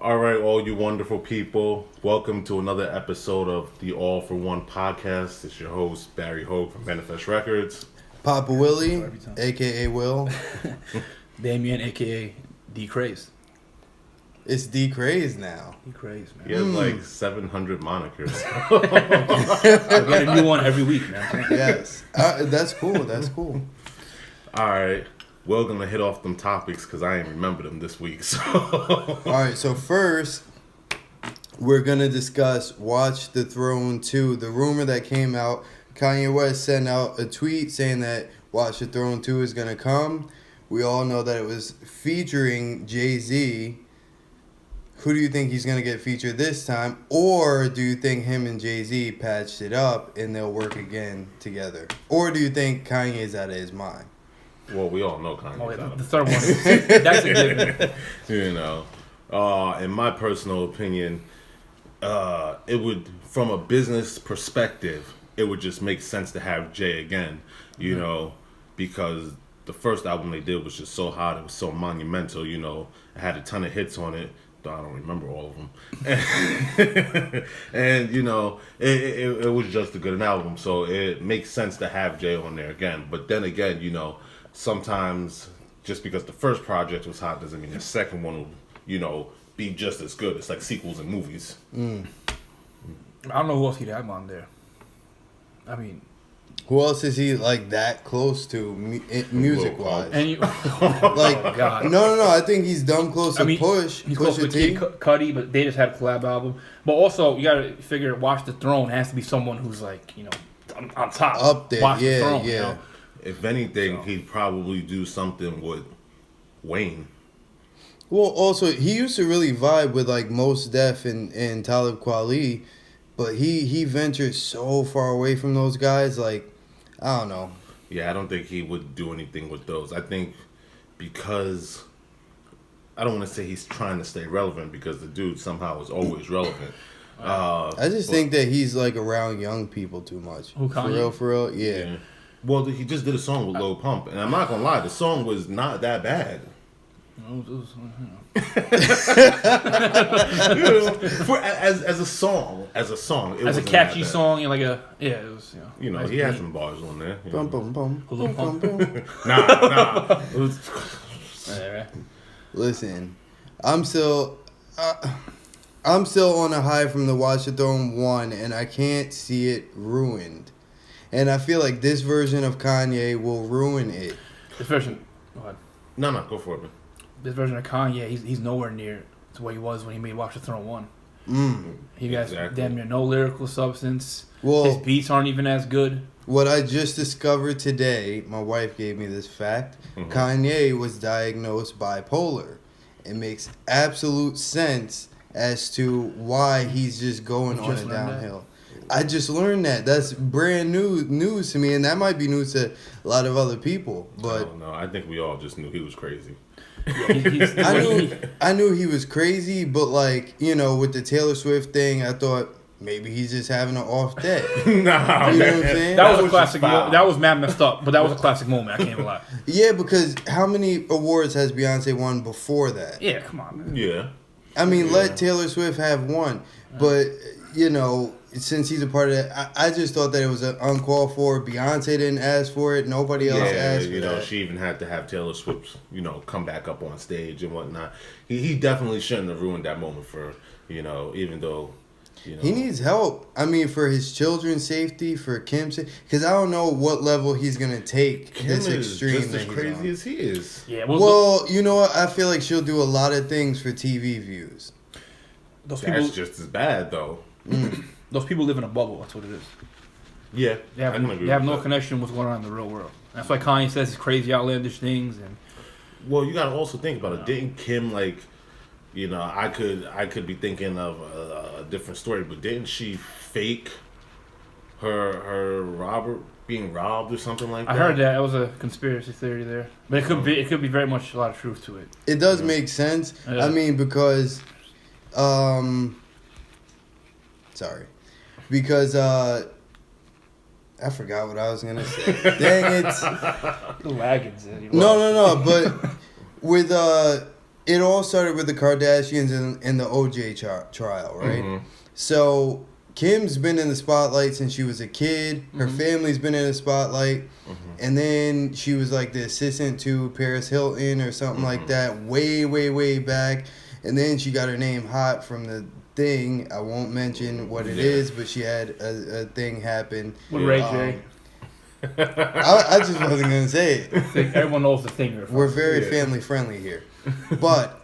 All right, all you wonderful people, welcome to another episode of the All for One podcast. It's your host, Barry Hogue from Manifest Records. Papa Willie, a.k.a. Will. Damian, a.k.a. D-Craze. It's D-Craze now. D-Craze, man. He has like 700 monikers. We get a new one every week, man. Yes. That's cool. That's cool. All right, we're going to hit off them topics because I ain't remember them this week. So. All right, so first, we're going to discuss Watch the Throne 2. The rumor that came out, Kanye West sent out a tweet saying that Watch the Throne 2 is going to come. We all know that it was featuring Jay-Z. Who do you think he's going to get featured this time? Or do you think him and Jay-Z patched it up and they'll work again together? Or do you think Kanye's out of his mind? Well, we all know Kanye's out of The third one, that's a given. You know, in my personal opinion, it would, from a business perspective, it would just make sense to have Jay again, you know, because the first album they did was just so hot, it was so monumental, you know, it had a ton of hits on it, though I don't remember all of them. And you know, it was just a good album, so it makes sense to have Jay on there again. But then again, you know, sometimes just because the first project was hot doesn't mean the second one will, you know, be just as good. It's like sequels in movies. I don't know who else he'd have on there. I mean, Who else is he like that close to music wise? and you, Like, oh, God. no. I think he's dumb close to Push. He's close to Kid Cudi, but they just had a collab album. But also, you gotta figure, Watch the Throne has to be someone who's like, you know, on top, up there. Watch Yeah, the Throne, yeah. You know? If anything, he'd probably do something with Wayne. Well, also he used to really vibe with like Mos Def and Talib Kweli, but he ventured so far away from those guys. Like, I don't know. Yeah, I don't think he would do anything with those. I think because I don't want to say he's trying to stay relevant because the dude somehow is always relevant. I just think that he's like around young people too much. Who, Kanye? For real, yeah. Yeah. Well, he just did a song with Lil Pump, and I'm not gonna lie, the song was not that bad. As a song, it As a wasn't catchy that bad. song, and like it was, You know, nice he had beat. some bars on there. You Bum, know. bum, bum, A little bum, pump. bum. Nah. It was, Yeah, right. Listen, I'm still on a high from the Watch the Throne 1, and I can't see it ruined. And I feel like this version of Kanye will ruin it. This version, go ahead. no, go for it, man. This version of Kanye, he's nowhere near to what he was when he made Watch the Throne 1. He got damn near no lyrical substance. Well, His beats aren't even as good. what I just discovered today, my wife gave me this fact. Mm-hmm. Kanye was diagnosed bipolar. It makes absolute sense as to why he's just going You on just a learned downhill. I just learned that. That's brand new news to me, and that might be news to a lot of other people. But No, I think we all just knew he was crazy. I knew he was crazy, but like, you know, with the Taylor Swift thing, I thought maybe he's just having an off day. Nah, You know what I'm saying? That was a was classic. just foul. That was mad messed up, but that was a classic moment. I can't even lie. Yeah, because how many awards has Beyonce won before that? Yeah, come on, man. Yeah. I mean, let Taylor Swift have one, but you know, since he's a part of that, I just thought that it was an uncalled for. Beyonce didn't ask for it. Nobody else asked for you know, that. she even had to have Taylor Swift, you know, come back up on stage and whatnot. He definitely shouldn't have ruined that moment for, you know, even though, you know. He needs help. I mean, for his children's safety, for Kim's safety, because I don't know what level he's gonna take. Kim This is extreme just that as he's crazy on. as he is. Yeah, Well, you know what? I feel like she'll do a lot of things for TV views. those people, That's just as bad, though. those people live in a bubble. That's what it is. Yeah, They have, I can agree they have with no that. connection with what's going on in the real world. That's why Kanye says these crazy, outlandish things. And Well, you gotta also think about it. Didn't Kim, like, you know, I could be thinking of a different story, but didn't she fake her being robbed or something like that? I heard that it was a conspiracy theory there, but it could be very much a lot of truth to it. It does make sense. Yeah. I mean, because, because I forgot what I was gonna say. Dang it! The wagons. No. But with it all started with the Kardashians and the OJ trial, right? Mm-hmm. So Kim's been in the spotlight since she was a kid. Her family's been in the spotlight. And then she was like the assistant to Paris Hilton or something like that way, way, way back. And then she got her name hot from the thing. I won't mention what it is, but she had a thing happen. With Ray J. I just wasn't going to say it. Everyone knows the thing. We're very family friendly here. But,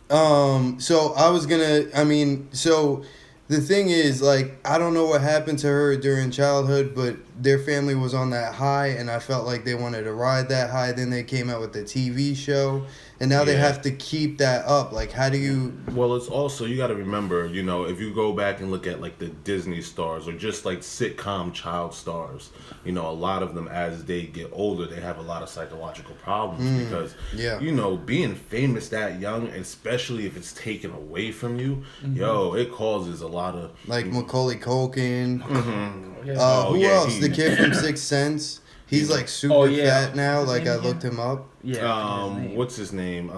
so I was going to, so the thing is, like, I don't know what happened to her during childhood, but their family was on that high, and I felt like they wanted to ride that high. Then they came out with the TV show, and now they have to keep that up. Like, how do you... Well, it's also, you got to remember, you know, if you go back and look at, like, the Disney stars or just, like, sitcom child stars, you know, a lot of them, as they get older, they have a lot of psychological problems because, you know, being famous that young, especially if it's taken away from you, yo, it causes a lot of... Like Macaulay Culkin. Who else? The kid from Sixth Sense. He's like super fat now. Like I looked him up. Yeah. What's his name?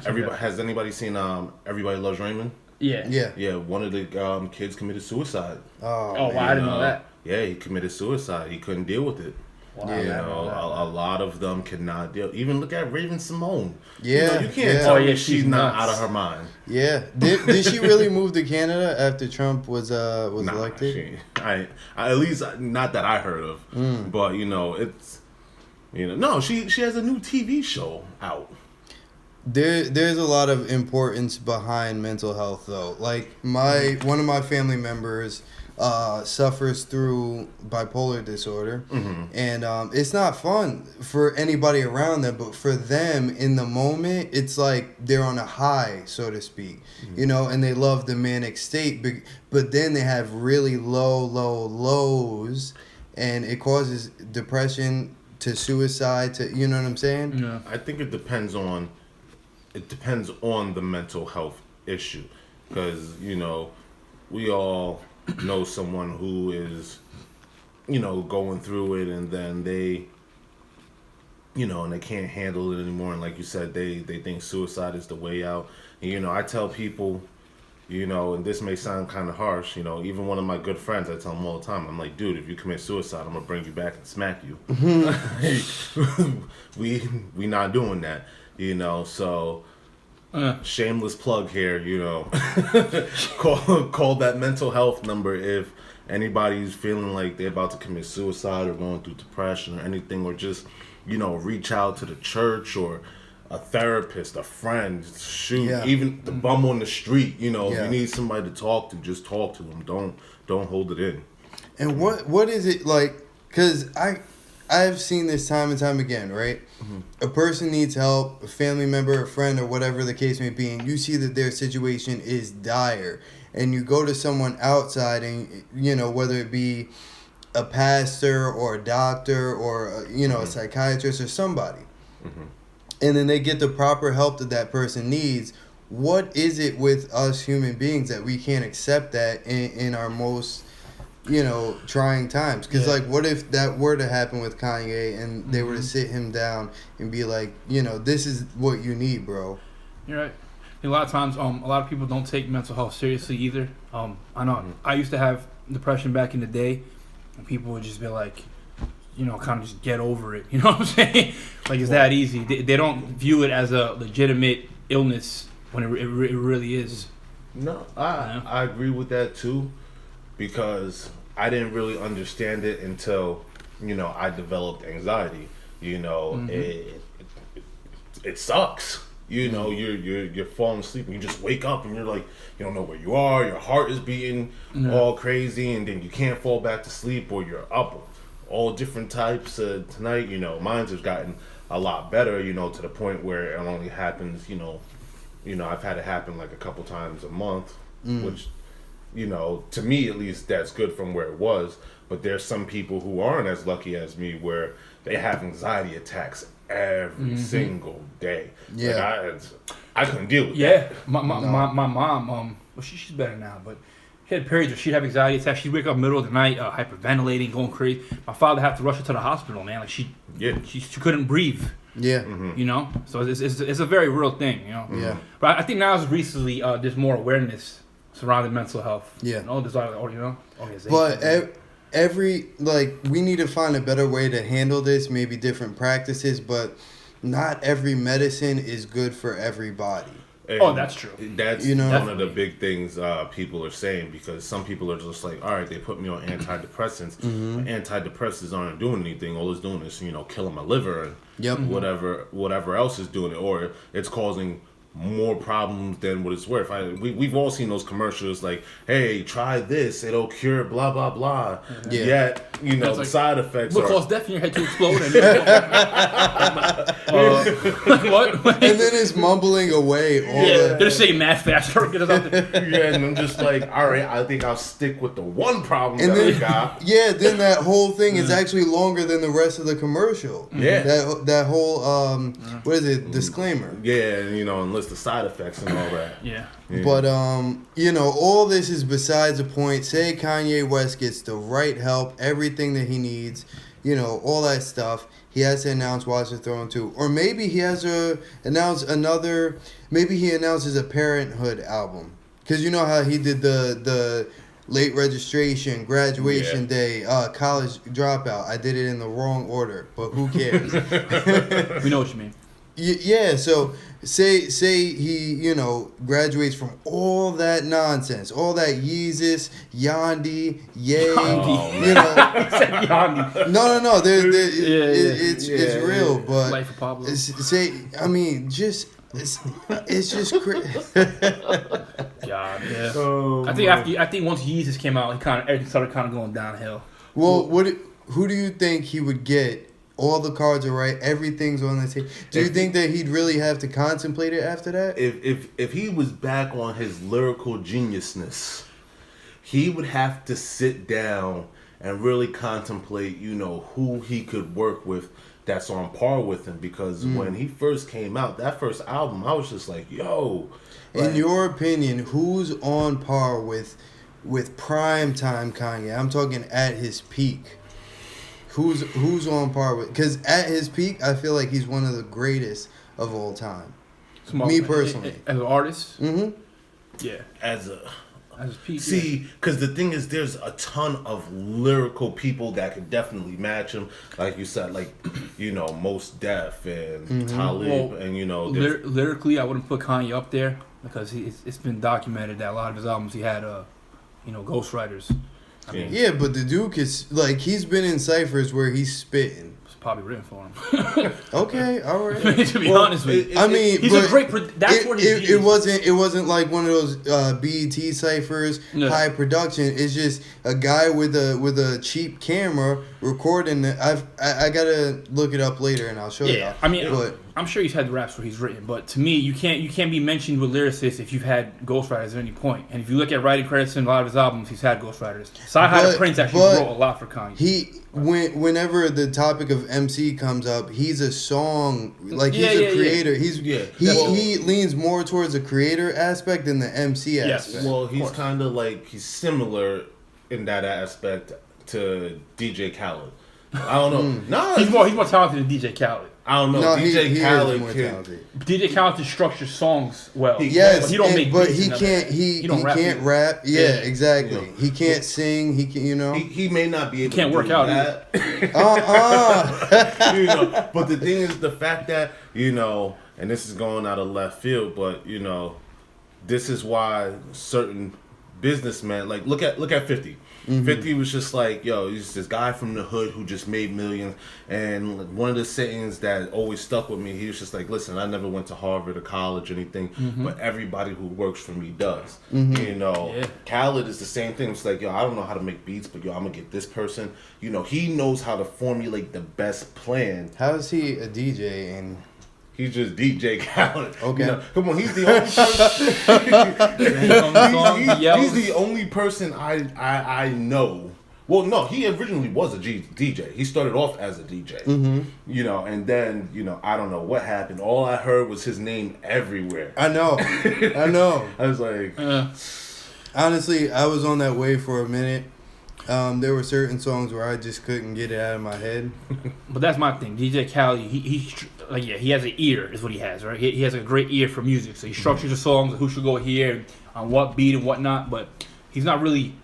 Everybody has anybody seen Everybody Loves Raymond? Yeah. Yeah. Yeah. One of the kids committed suicide. Oh, wow, I didn't know that. Yeah, he committed suicide. He couldn't deal with it. Wow, you know, a lot of them cannot deal. Even look at Raven Simone. Yeah, you know, you can't tell me she's not out of her mind. Yeah, did she really move to Canada after Trump was elected? I at least not that I heard of. But you know, it's no. She has a new TV show out. There's a lot of importance behind mental health though. Like one of my family members suffers through bipolar disorder, and it's not fun for anybody around them, but for them in the moment it's like they're on a high, so to speak, you know, and they love the manic state, but then they have really low lows, and it causes depression to suicide to, you know what I'm saying? Yeah. I think it depends on the mental health issue, because you know we all know someone who is, you know, going through it, and then they, you know, and they can't handle it anymore, and like you said, they think suicide is the way out. And, you know, I tell people, you know, and this may sound kind of harsh, you know, even one of my good friends, I tell him all the time, I'm like, dude, if you commit suicide, I'm gonna bring you back and smack you. we not doing that, you know. So shameless plug here, you know. call that mental health number if anybody's feeling like they're about to commit suicide or going through depression or anything, or just, you know, reach out to the church or a therapist, a friend, even the bum on the street, you know. If you need somebody to talk to, just talk to them. Don't hold it in. And what is it like? Because I've seen this time and time again, right? A person needs help, a family member, a friend, or whatever the case may be, and you see that their situation is dire, and you go to someone outside, and, you know, whether it be a pastor or a doctor or, you know, a psychiatrist or somebody, and then they get the proper help that person needs. What is it with us human beings that we can't accept that in our most, you know, trying times? Because like, what if that were to happen with Kanye and they were to sit him down and be like, you know, this is what you need, bro? You're right. A lot of times, a lot of people don't take mental health seriously either. I know I used to have depression back in the day, and people would just be like, you know, kind of just get over it. You know what I'm saying? Like, it's that easy. They don't view it as a legitimate illness when it really is. No, I agree with that too, because I didn't really understand it until, you know, I developed anxiety. You know, it sucks. You know, you're falling asleep and you just wake up and you're like, you don't know where you are. Your heart is beating all crazy, and then you can't fall back to sleep, or you're up all different types tonight. You know, mine has gotten a lot better, you know, to the point where it only happens, you know, I've had it happen like a couple times a month, which, you know, to me at least, that's good from where it was. But there's some people who aren't as lucky as me where they have anxiety attacks every single day. Yeah, like I couldn't deal with that. My mom, well, she's better now, but she had periods where she'd have anxiety attacks. She'd wake up middle of the night, hyperventilating, going crazy. My father had to rush her to the hospital, man. Like she couldn't breathe. Yeah. You know, so it's a very real thing. You know. Yeah. But I think now is recently there's more awareness surrounding mental health. Yeah. You know, there's organizations. But every we need to find a better way to handle this. Maybe different practices, but not every medicine is good for everybody. And that's true. That's You know? one of the big things people are saying, because some people are just like, all right, they put me on antidepressants. Antidepressants aren't doing anything. All it's doing is, killing my liver and Yep. whatever else is doing it, or it's causing more problems than what it's worth. We've all seen those commercials like, hey, try this, it'll cure blah blah blah. Yeah. Yet the like, side effects what are cause death in your head to explode? What? And then it's mumbling away all They're just saying mad fast. Get us out there. yeah, and I'm just like, all right, I think I'll stick with the one problem And that then- I got. Yeah, then that whole thing is actually longer than the rest of the commercial. Yeah. That whole what is it? Disclaimer. Yeah, and list the side effects and all that. Yeah. But all this is besides the point. Say Kanye West gets the right help, everything that he needs, all that stuff. He has to announce Watch the Throne 2. Or maybe he has to announce another. Maybe he announces a Parenthood album. Because you know how he did the late registration, graduation day, college dropout. I did it in the wrong order, but who cares? We know what you mean. Yeah, so say he, graduates from all that nonsense, all that Yeezus, Yandi, Yay, Yandi. No, It's it's real, but Life of Pablo. it's just God, yeah. Oh, I think once Yeezus came out, everything started kind of going downhill. Well, who do you think he would get? All the cards are right. Everything's on the table. Do you think that he'd really have to contemplate it after that? If he was back on his lyrical geniusness, he would have to sit down and really contemplate, who he could work with that's on par with him. Because when he first came out, that first album, I was just like, yo. In your opinion, who's on par with prime time Kanye? I'm talking at his peak. Who's on par with? Because at his peak, I feel like he's one of the greatest of all time. Me personally, as an artist. Mm-hmm. Yeah. As his peak. See, because the thing is, there's a ton of lyrical people that could definitely match him. Like you said, Mos Def and Talib, and lyrically, I wouldn't put Kanye up there because it's been documented that a lot of his albums he had ghostwriters. I mean, yeah, but the Duke is he's been in ciphers where he's spitting. It's probably written for him. Okay, all right. To be honest with you, he's a great. That's what it wasn't like one of those BET ciphers, high production. It's just a guy with a cheap camera recording it. I gotta look it up later and I'll show you. I mean, I'm sure he's had raps where he's written, but to me, you can't be mentioned with lyricists if you've had ghostwriters at any point. And if you look at writing credits in a lot of his albums, he's had ghostwriters. Sci-Hi Prince actually wrote a lot for Kanye. Whenever the topic of MC comes up, he's a song he's a creator. He leans more towards the creator aspect than the MC aspect. Well, he's kind of he's similar in that aspect to DJ Khaled. I don't know. He's more talented than DJ Khaled. I don't know. No, DJ Khaled is more talented. DJ Khaled can structure songs well. Yes, but he don't make. But beats he and can't. He can't rap. Yeah, exactly. He can't sing. He can. He may not be able. He can't to work do out. That. But the thing is, the fact that and this is going out of left field, but this is why certain businessmen look at 50. 50 was just he's this guy from the hood who just made millions, and one of the sayings that always stuck with me, he was just like, listen, I never went to Harvard or college or anything, but everybody who works for me does. Khaled is the same thing. It's like, I don't know how to make beats, but I'm gonna get this person. He knows how to formulate the best plan. How is he a DJ and He's just DJ Khaled. Okay. Come on, he's the only person. he's the only person I know. Well, no, he originally was a DJ. He started off as a DJ. And then I don't know what happened. All I heard was his name everywhere. I know. I was like, honestly, I was on that wave for a minute. There were certain songs where I just couldn't get it out of my head. But that's my thing. DJ Khaled, he has an ear, is what he has, right? He has a great ear for music, so he structures the songs, who should go here, and on what beat and whatnot. But he's not really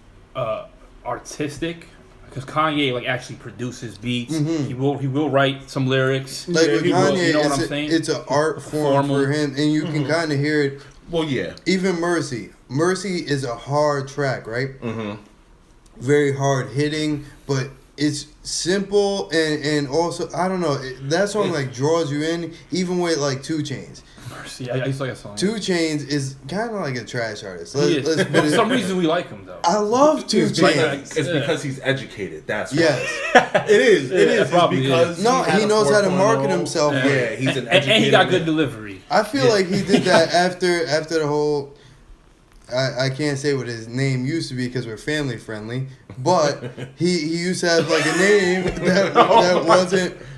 artistic, because Kanye actually produces beats. He will write some lyrics. Like with Kanye, you know what I'm saying? It's an art form for him, and you can kind of hear it. Well, yeah. Even Mercy is a hard track, right? Very hard hitting, but it's simple and also I don't know, that song draws you in, even with 2 Chainz. Mercy, I used to like that song. 2 Chainz is kind of like a trash artist. For some reason we like him though. I love 2 Chainz. It's because he's educated. That's why. Yes. It is. It is. Probably because he knows how to market himself. Yeah, he's an educated. And he got good delivery. I feel like he did that after the whole. I can't say what his name used to be because we're family friendly, but he used to have a name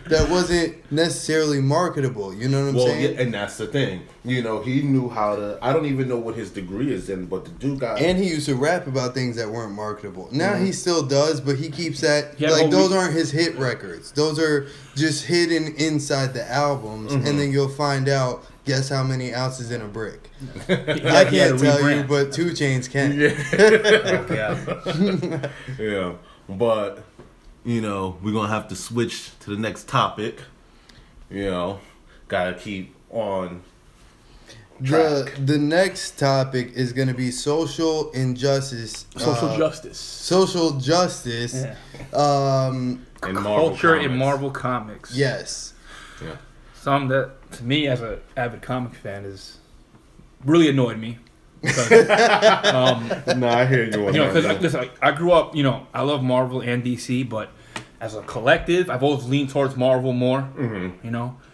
that wasn't necessarily marketable. You know what I'm saying? Yeah, and that's the thing. He knew how to. I don't even know what his degree is in, but the dude got. And he used to rap about things that weren't marketable. Now he still does, but he keeps that. Those aren't his hit records. Those are just hidden inside the albums, and then you'll find out. Guess how many ounces in a brick? I can't tell you, but 2 Chainz can. Yeah, but we're gonna have to switch to the next topic. Gotta keep on track. The next topic is gonna be social injustice. Social justice. Social justice. Yeah. In culture in Marvel Comics. Yes. Yeah. Some that, to me, as an avid comic fan, is really annoyed me. Because, I hear you. Because I grew up, I love Marvel and DC, but as a collective, I've always leaned towards Marvel more.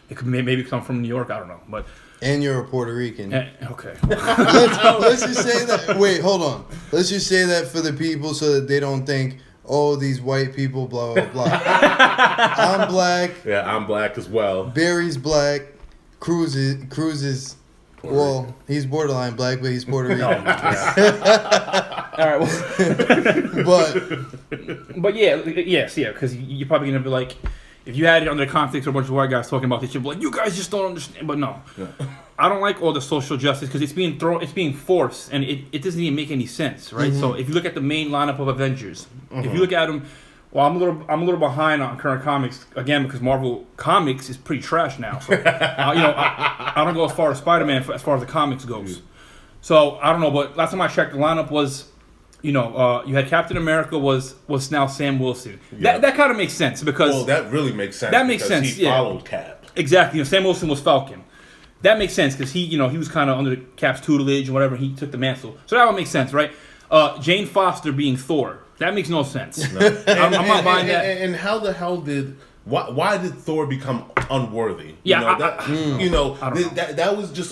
It could maybe come from New York, I don't know, but. And you're a Puerto Rican. Okay. let's just say that. Wait, hold on. Let's just say that for the people so that they don't think. Oh, these white people, blah, blah, blah. I'm black. Yeah, I'm black as well. Barry's black. Cruz is well, he's borderline black, but he's Puerto Rican. All right, well. but yes, because you're probably going to be like, if you had it under the context of a bunch of white guys talking about this, you'd be like, you guys just don't understand. But no. Yeah. I don't like all the social justice because it's being forced, and it doesn't even make any sense, right? So if you look at the main lineup of Avengers, if you look at them, well, I'm a little behind on current comics again because Marvel Comics is pretty trash now. So I don't go as far as Spider-Man as far as the comics goes. So I don't know, but last time I checked, the lineup was, you had Captain America was now Sam Wilson. Yeah. That kind of makes sense because that really makes sense. That makes sense. He followed Cap. Exactly. Sam Wilson was Falcon. That makes sense because he was kind of under Cap's tutelage and whatever. He took the mantle, so that would make sense, right? Jane Foster being Thor, that makes no sense. No. I'm not buying that. And how the hell why did Thor become unworthy? Yeah, that was just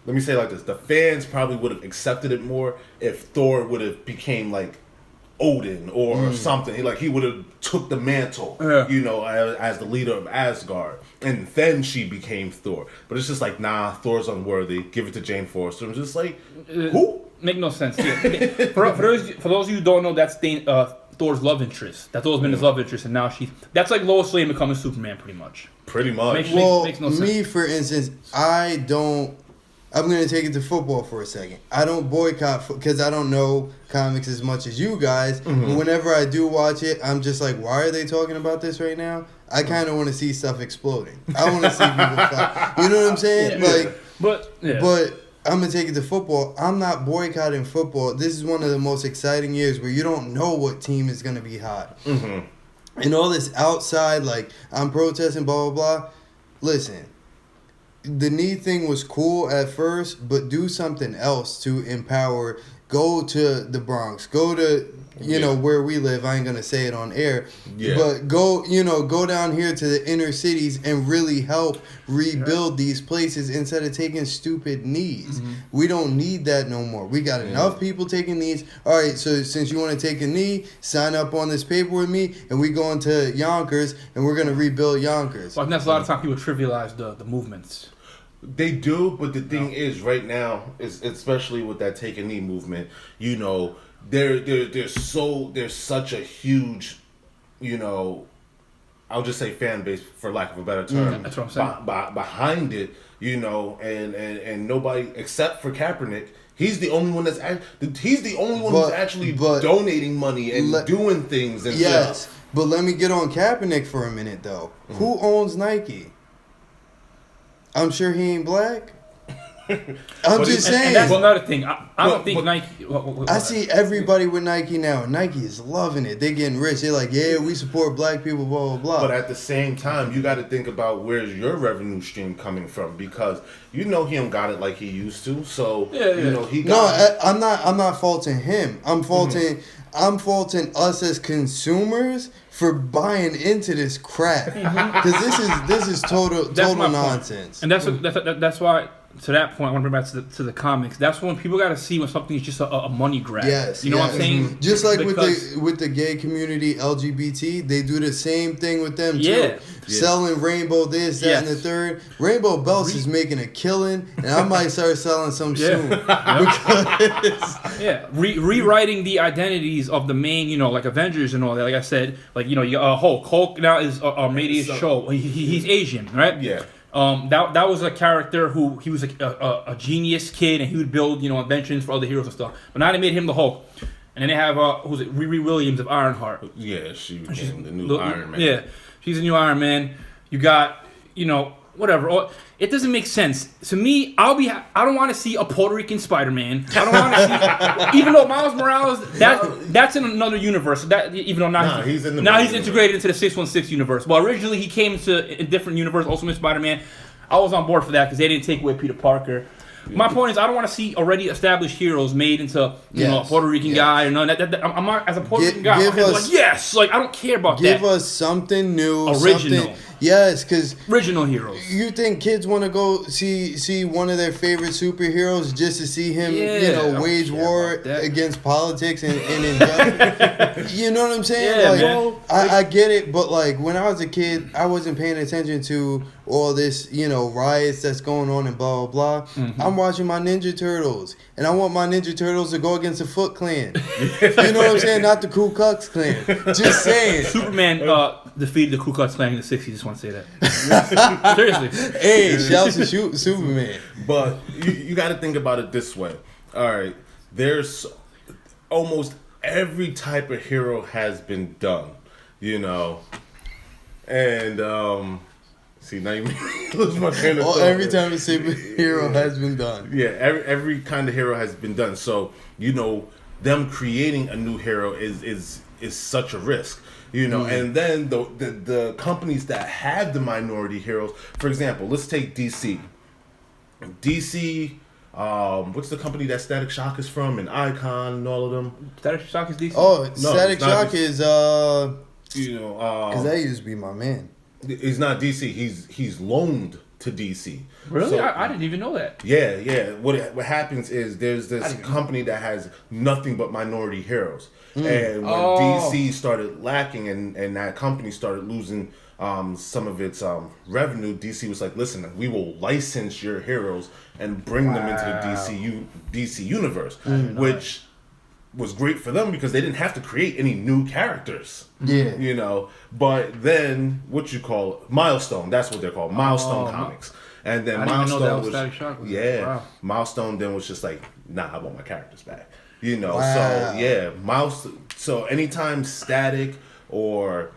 let me say it like this: the fans probably would have accepted it more if Thor would have became like Odin or something. He would have took the mantle, as the leader of Asgard, and then she became Thor. But it's just like, nah, Thor's unworthy. Give it to Jane Foster. I'm just like, who? Make no sense. Yeah. for those of you who don't know, that's Thor's love interest. That's always been his love interest, and now that's like Lois Lane becoming Superman, pretty much. Pretty much. Makes no sense. Me, for instance, I'm going to take it to football for a second. I don't boycott because I don't know comics as much as you guys. But whenever I do watch it, I'm just like, why are they talking about this right now? I kind of want to see stuff exploding. I want to see people fight. You know what I'm saying? Yeah. But I'm going to take it to football. I'm not boycotting football. This is one of the most exciting years where you don't know what team is going to be hot. And all this outside, I'm protesting, blah, blah, blah. Listen. The knee thing was cool at first, but do something else to empower. Go to the Bronx. Go to, where we live. I ain't going to say it on air. Yeah. But go down here to the inner cities and really help rebuild these places instead of taking stupid knees. We don't need that no more. We got enough people taking knees. All right, so since you want to take a knee, sign up on this paper with me, and we going to Yonkers, and we're going to rebuild Yonkers. Well, that's a lot of times people trivialize the movements. They do, but the thing is, right now, is especially with that take a knee movement, there's such a huge, you know, I'll just say fan base for lack of a better term. That's what I'm saying. Behind it, you know, and nobody except for Kaepernick. He's the only one who's actually donating money and doing things and stuff. But let me get on Kaepernick for a minute though. Mm-hmm. Who owns Nike? I'm sure he ain't black. I'm just saying. And that's another thing. I don't think Nike. I see everybody with Nike now. Nike is loving it. They getting rich. They're like, yeah, we support black people, blah, blah, blah. But at the same time, you got to think about where's your revenue stream coming from, because you know he don't got it like he used to. So you know he got. I'm not faulting him. I'm faulting us as consumers for buying into this crap, because this is total nonsense. And that's why. To that point, I want to bring back to the comics. That's when people got to see when something is just a money grab. Yes, you know what I'm saying? Just like with the gay community, LGBT, they do the same thing with them too. Yeah. Selling rainbow this, that, and the third. Rainbow Belts is making a killing, and I might start selling some soon. Rewriting the identities of the main, you know, like Avengers and all that. Like I said, like, you know, you got Hulk now is made his show. He's Asian, right? Yeah. That was a character who he was a genius kid, and he would build, you know, inventions for other heroes and stuff. But now they made him the Hulk, and then they have who's it, Riri Williams of Ironheart. Yeah, she's the new Iron Man. Yeah, she's the new Iron Man. You got, you know, whatever. It doesn't make sense to me. I don't want to see a Puerto Rican Spider-Man. I don't want to see, even though Miles Morales that's in another universe. That even though now he's integrated into the 616 universe. Well, originally he came into a different universe, Ultimate Spider-Man. I was on board for that because they didn't take away Peter Parker. My point is, I don't want to see already established heroes made into you know, a Puerto Rican guy or none. I'm not, as a Puerto Rican guy. I'm like, yes, like I don't care about that. Give us something new, original. Yes, because original heroes. You think kids want to go see one of their favorite superheroes just to see him, you know, wage war against politics and injustice? You know what I'm saying? Yeah, like, I get it, but like when I was a kid, I wasn't paying attention to all this, you know, riots that's going on and blah blah blah. Mm-hmm. I'm watching my Ninja Turtles, and I want my Ninja Turtles to go against the Foot Clan. You know what I'm saying? Not the Ku Klux Klan. Just saying. Superman defeated the Ku Klux Klan in the 60s. Just want to say that. Seriously. Hey, shouts to Superman. But you got to think about it this way. All right, there's almost every type of hero has been done, you know, and see, now you lose my train of thought. Every time a superhero has been done. Yeah, every kind of hero has been done. So, you know, them creating a new hero is such a risk. You know, and then the companies that have the minority heroes, for example, let's take DC. DC, what's the company that Static Shock is from, and Icon and all of them? Static Shock is DC? Oh, no, Static Shock is, you know, because that used to be my man. He's not DC. He's loaned to DC. Really? So, I didn't even know that. Yeah. What happens is there's this company that has nothing but minority heroes. And when DC started lacking and that company started losing some of its revenue, DC was like, listen, we will license your heroes and bring them into the DC universe, which was great for them because they didn't have to create any new characters. Yeah. You know, but then Milestone, that's what they're called, Milestone Comics. And then Milestone was Static Shock. Wow. Milestone then was just like, nah, I want my characters back. You know, so anytime Static or,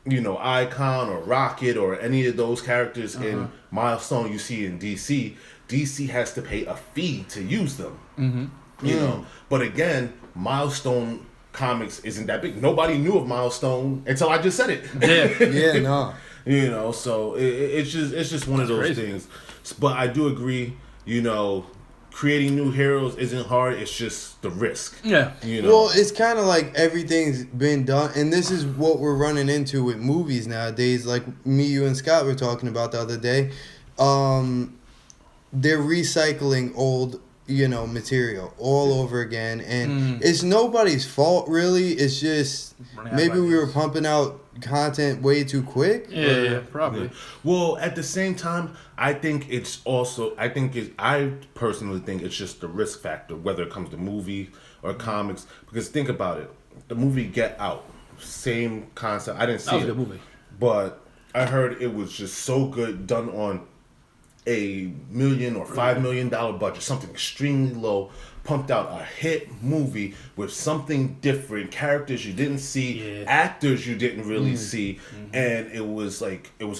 you know, Icon or Rocket or any of those characters in Milestone you see in DC has to pay a fee to use them. Mm-hmm. You know, but again, Milestone Comics isn't that big. Nobody knew of Milestone until I just said it. Yeah, no. You know, so it's just one of those things. But I do agree, you know, creating new heroes isn't hard. It's just the risk. Yeah. You know? Well, it's kind of like everything's been done. And this is what we're running into with movies nowadays. Like me, you, and Scott were talking about the other day. They're recycling old, material all over again, and it's nobody's fault really. It's just maybe we were pumping out content way too quick. Yeah, probably. Well, at the same time, I personally think it's just the risk factor, whether it comes to movie or comics. Because think about it, the movie Get Out, same concept. I didn't see That was a good movie, but I heard it was just so good, done on $1 million or $5 million budget, something extremely low, pumped out a hit movie with something different, characters you didn't see, actors you didn't really see, and it was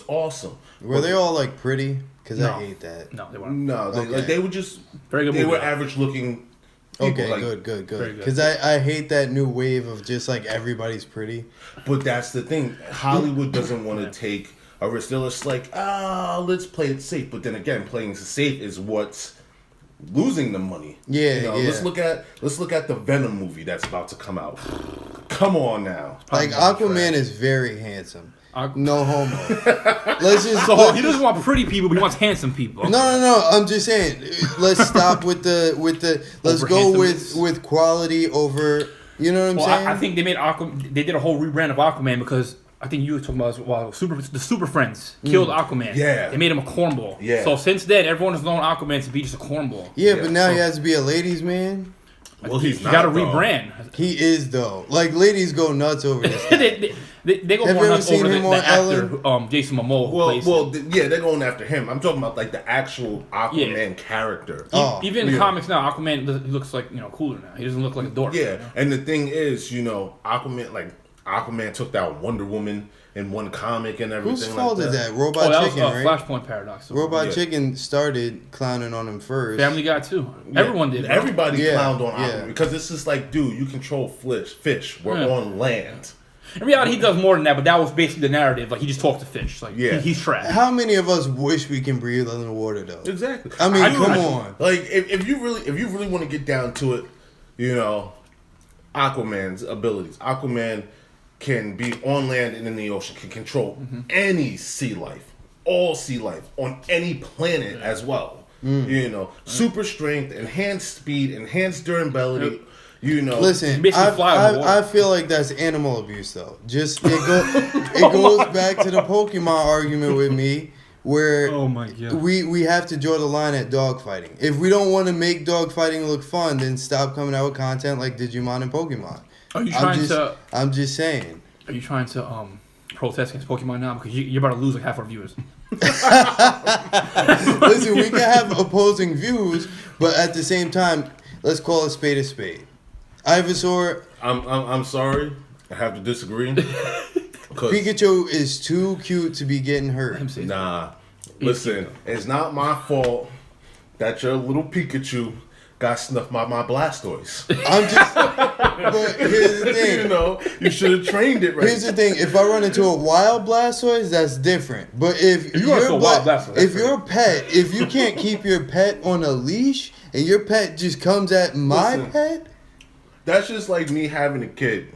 awesome. Were they all like pretty? Because No. I hate that. No, they weren't. No, they were just Very good They movie. were average looking. Okay, People, good. Very good. Because I hate that new wave of just like everybody's pretty. But that's the thing. Hollywood doesn't want to take a risk. They're just like, let's play it safe. But then again, playing it safe is what's losing the money. Yeah. Let's look at the Venom movie that's about to come out. Come on now. Like Aquaman is very handsome. No homo. Let's just So he doesn't want pretty people, but he wants handsome people. No. I'm just saying. Let's stop with the. Let's Over go handsomeness. with quality over. You know what I'm Well, saying? I think they made They did a whole rebrand of Aquaman because I think you were talking about the Super Friends killed Aquaman. Yeah. They made him a cornball. Yeah. So since then, everyone has known Aquaman to be just a cornball. Yeah, Yeah, but now so- he has to be a ladies' man. Well, he's You not. got to though. rebrand. He is though. Like ladies go nuts over this. guy. they go Have more you ever nuts seen over him the on actor Jason Momoa. who plays him. They're going after him. I'm talking about like the actual Aquaman character. Oh. Even in the comics now, Aquaman looks like cooler now. He doesn't look like a dork. Yeah, and the thing is, Aquaman took down Wonder Woman in one comic and everything. Whose fault like is that? Oh, Robot that Chicken, was right? Flashpoint Paradox. Robot Yeah. Chicken started clowning on him first. Family Guy too. Everyone did. Everybody Yeah, clowned on yeah. Aquaman because it's just like, dude, you control fish. We're Yeah. on land. In reality, he does more than that, but that was basically the narrative. Like he just talked to fish. Like he's trash. How many of us wish we can breathe underwater though? Exactly. I mean, come do. on. Like if you really want to get down to it, Aquaman's abilities. Aquaman can be on land and in the ocean, can control any sea life, all sea life on any planet as well. Super strength, enhanced speed, enhanced durability. Listen, basically fly on the water. I feel like that's animal abuse though. Just it goes back to the Pokemon argument with me, where Oh my god. we have to draw the line at dogfighting. If we don't want to make dogfighting look fun, then stop coming out with content like Digimon and Pokemon. Are you trying to? I'm just saying. Are you trying to protest against Pokemon now because you're about to lose like half our viewers? Listen, we can have opposing views, but at the same time, let's call a spade a spade. Ivysaur, I'm sorry, I have to disagree. 'Cause Pikachu is too cute to be getting hurt. Let him say Nah, listen, it's not my fault that your little Pikachu got snuffed by my Blastoise. I'm just. But here's the thing. You should have trained it right. Here's the thing. If I run into a wild Blastoise, that's different. But if you run into a wild Blastoise, that's if your pet, if you can't keep your pet on a leash and your pet just comes at my Listen. pet, That's just like me having a kid.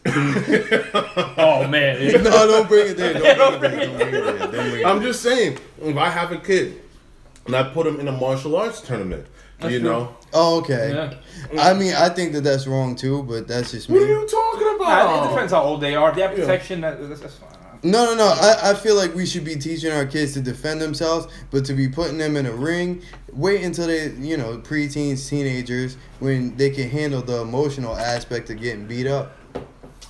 Oh man. no, don't bring it there. Don't bring it there. I'm just saying, if I have a kid and I put him in a martial arts tournament, true. Oh, okay. Yeah. I mean, I think that's wrong too, but that's just what are me. you talking It about? depends how old they are. If they have protection, that's fine. No. I feel like we should be teaching our kids to defend themselves, but to be putting them in a ring, wait until they, preteens, teenagers, when they can handle the emotional aspect of getting beat up.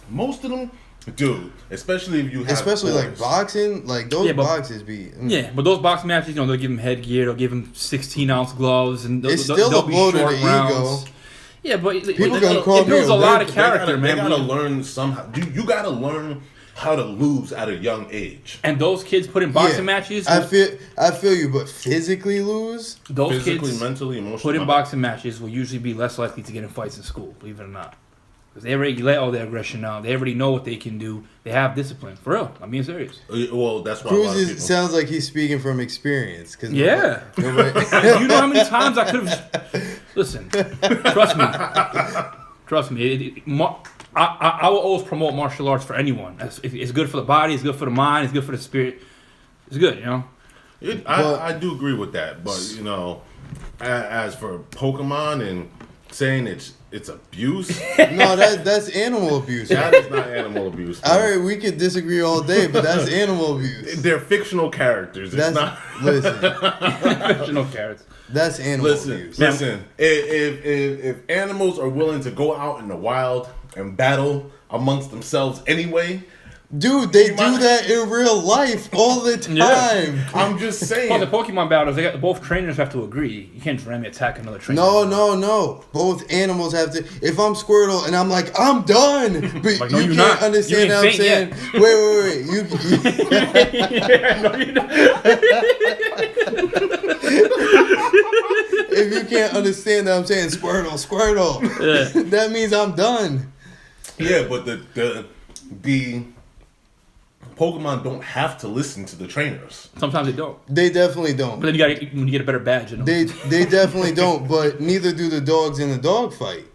Most of them, dude, especially if you have Especially like boys. boxing, like those Yeah, but- boxes be. Yeah, but those boxing matches, they'll give them headgear, they'll give them 16-ounce gloves, and It's still they'll a blow to be short the rounds. ego. Yeah, but People gonna call it builds me a a lot of bitch. character, man. They gotta learn somehow. You gotta learn how to lose at a young age. And those kids put in boxing matches. I feel you, but physically lose. Those Physically, kids mentally, emotionally. put in boxing matches will usually be less likely to get in fights in school, believe it or not. Because they already let all their aggression out. They already know what they can do. They have discipline. For real. I'm being serious. Well, that's why a Cruz lot of people. sounds like he's speaking from experience. Cause Yeah. nobody- You know how many times I could have... Listen. Trust me. Trust me. I will always promote martial arts for anyone. It's good for the body. It's good for the mind. It's good for the spirit. It's good, I do agree with that, but as for Pokemon and saying it's abuse, No, that's animal abuse. that is not animal abuse. All right, we could disagree all day, but that's animal abuse. They're fictional characters. It's That's not. listen. Fictional carrots. That's animal Listen, abuse. listen. If animals are willing to go out in the wild and battle amongst themselves anyway, Dude, they do that in real life all the time. Yeah. I'm just saying. Well, the Pokemon battles, both trainers have to agree. You can't randomly attack another trainer. No. Both animals have to. If I'm Squirtle and I'm like, I'm done, but Like, no, you you're can't not. understand You what I'm ain't saying. faint Wait. Yeah, no, you're not. If you can't understand that I'm saying Squirtle, Yeah. that means I'm done. Yeah, but the Pokemon don't have to listen to the trainers. Sometimes they don't. They definitely don't. But then when you get a better badge, you know. They definitely don't. But neither do the dogs in the dog fight.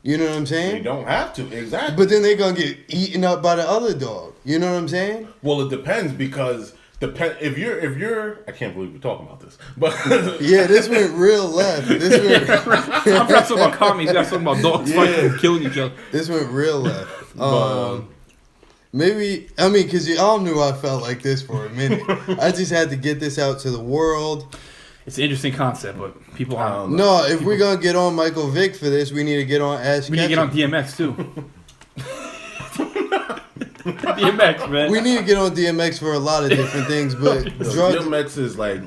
You know what I'm They saying? don't have to, exactly. But then they're gonna get eaten up by the other dog. You know what I'm saying? Well, it depends because if you're I can't believe we're talking about this, but Yeah, this went real left. I'm not talking about commies. I'm talking about dogs fighting and killing each other. This went real left. But, Maybe, I mean, because y'all knew I felt like this for a minute. I just had to get this out to the world. It's an interesting concept, but people aren't. No, if we're going to get on Michael Vick for this, we need to get on Ash We need to get on Ketchum. DMX too. DMX, man. We need to get on DMX for a lot of different things, but drugs. DMX is like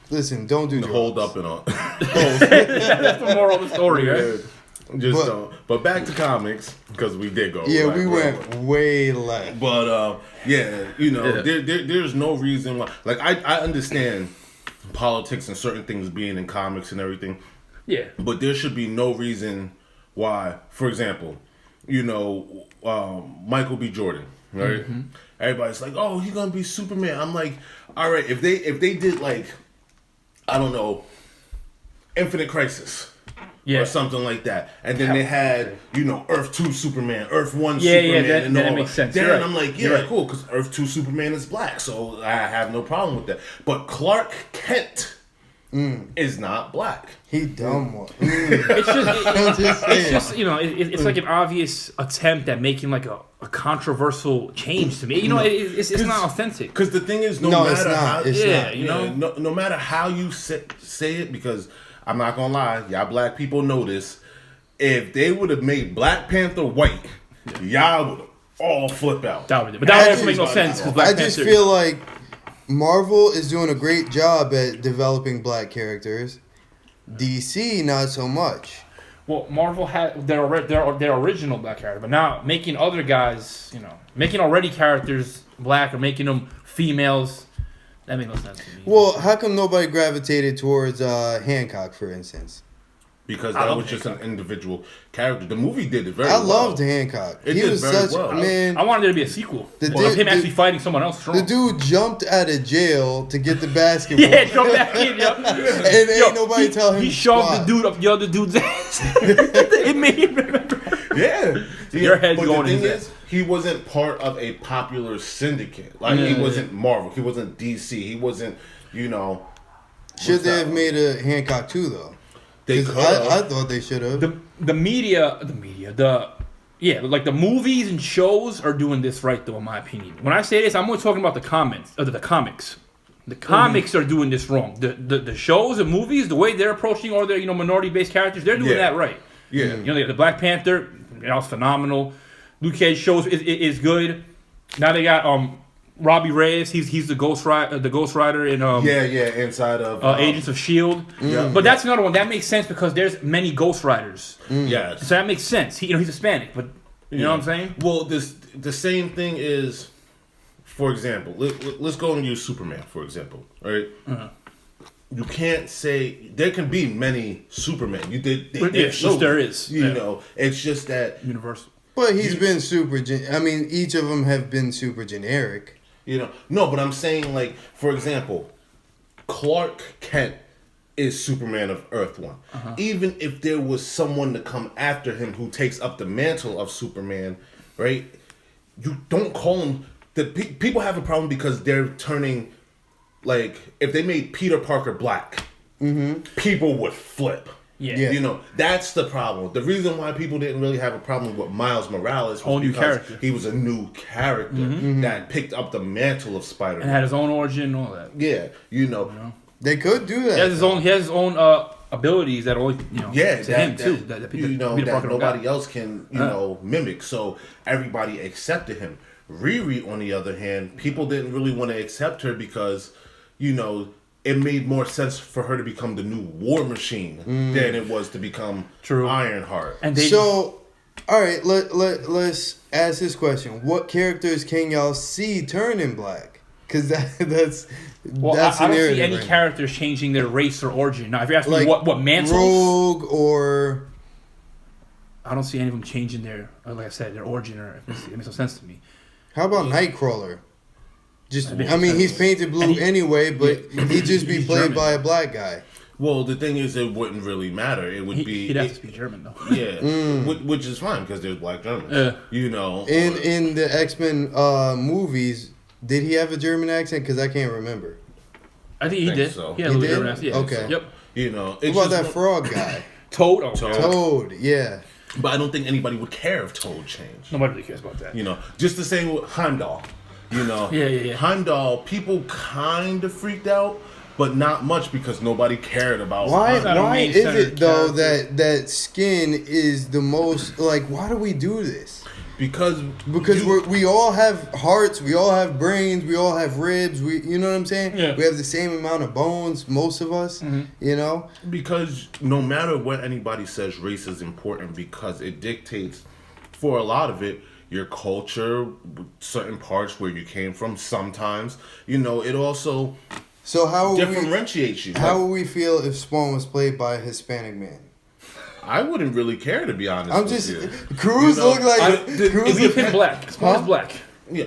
Listen, don't do drugs. hold up and all. That's the moral of the story, right? Just don't. But back to comics because we did go. Yeah, right, we right. went way left. But yeah, you know, Yeah. there's no reason why. Like I understand politics and certain things being in comics and everything, Yeah. but there should be no reason why. For example, you know, Michael B. Jordan, right? Mm-hmm. Everybody's like, oh, he's gonna be Superman. I'm like, all right, if they did like, I don't know, Infinite Crisis. Yeah. Or something like that, and then they had, you know, Earth 2 Superman, Earth 1 Yeah, Superman, that and all that makes sense. Then You're right. I'm like, You're yeah, right. cool, because Earth 2 Superman is black, so I have no problem with that. But Clark Kent is not black. He dumb one. It's just, I'm just it's saying. just, you know, it's like an obvious attempt at making like a controversial change to me. You know, it's not authentic. Because the thing is, no No, matter it's not. how, It's Yeah, not. you know? no matter how you say it, because I'm not gonna lie, y'all black people know this. If they would have made Black Panther white, y'all would have all flip out. But that also makes no sense because Black I just Panther. feel like Marvel is doing a great job at developing black characters. DC, not so much. Well, Marvel had their original black character, but now making other guys, you know, making already characters black or making them females, that makes no sense to me. Well, how come nobody gravitated towards Hancock, for instance? Because I that love was just Hancock. an individual character. The movie did it very I well. loved Hancock. It He did was very such well. man. I wanted there to be a sequel The of dude- him the- actually fighting someone else strong. The dude jumped out of jail to get the basketball. Yeah, jump back in, yo. And ain't nobody tell him He to shoved squat. the dude up the other dude's ass. It made me remember. Yeah. Your head's but going the in thing his is, he wasn't part of a popular syndicate. Like, he wasn't Marvel. He wasn't DC. He wasn't, you know. Should what's they that have one? made a Hancock too, though? They 'Cause could I have. thought they should have. The movies and shows are doing this right, though, in my opinion. When I say this, I'm only talking about the comics. The comics. The comics are doing this wrong. The shows and movies, the way they're approaching all their minority-based characters, they're doing Yeah. that right. Yeah. You know, the Black Panther, that was phenomenal. Luke Cage shows is good. Now they got Robbie Reyes. He's the Ghost Rider in Inside of Agents of Shield. Yeah. But that's another one that makes sense because there's many Ghost Riders. Yes. So that makes sense. He's Hispanic, but you know what I'm saying? Well, the same thing is, for example, let's go and use Superman, for example, right? You can't say there can be many Supermen. There is. You know, it's just that Universal. But he's been super. I mean, each of them have been super generic. you know. No, but I'm saying, like, for example, Clark Kent is Superman of Earth 1. Even if there was someone to come after him who takes up the mantle of Superman, right? You don't call him. People have a problem because they're turning, like, if they made Peter Parker black, people would flip. Yeah. You know, that's the problem. The reason why people didn't really have a problem with Miles Morales was new because character. he was a new character that picked up the mantle of Spider-Man. And had his own origin and all that. Yeah, you know. They could do that. He has his own abilities that only to him too. That you know Peter that Parker nobody got. else can mimic. So everybody accepted him. Riri, on the other hand, people didn't really want to accept her because it made more sense for her to become the new War Machine than it was to become Ironheart. And all right, let's ask this question: what characters can y'all see turning black? Because that's I don't see any characters changing their race or origin. Now, if you're asking me what mantles, Rogue or I don't see any of them changing their, like I said, their origin or ethnicity. It makes no sense to me. How about Nightcrawler? He's painted blue anyway, but he'd just be played German. by a black guy. Well, the thing is, it wouldn't really matter. It would be he'd have to speak German though. Yeah, which is fine because there's black Germans. In the X-Men movies, did he have a German accent? Because I can't remember. I think he did. So. He had a little German accent. Yeah. Okay. Yep. What about that frog guy? Toad. Toad. Yeah. But I don't think anybody would care if Toad changed. Nobody really cares about that. Just the same with Heimdall. Yeah. Heimdall, people kind of freaked out, but not much because nobody cared about. Why is it though character. that skin is the most why do we do this? Because we all have hearts, we all have brains, we all have ribs. You know what I'm saying? Yeah. We have the same amount of bones, most of us. Because no matter what anybody says, race is important because it dictates, for a lot of it, your culture, certain parts where you came from. Sometimes, it also differentiates you. How would we feel if Spawn was played by a Hispanic man? I wouldn't really care, to be honest. Cruz look like Cruz is black. Spawn is black. Yeah,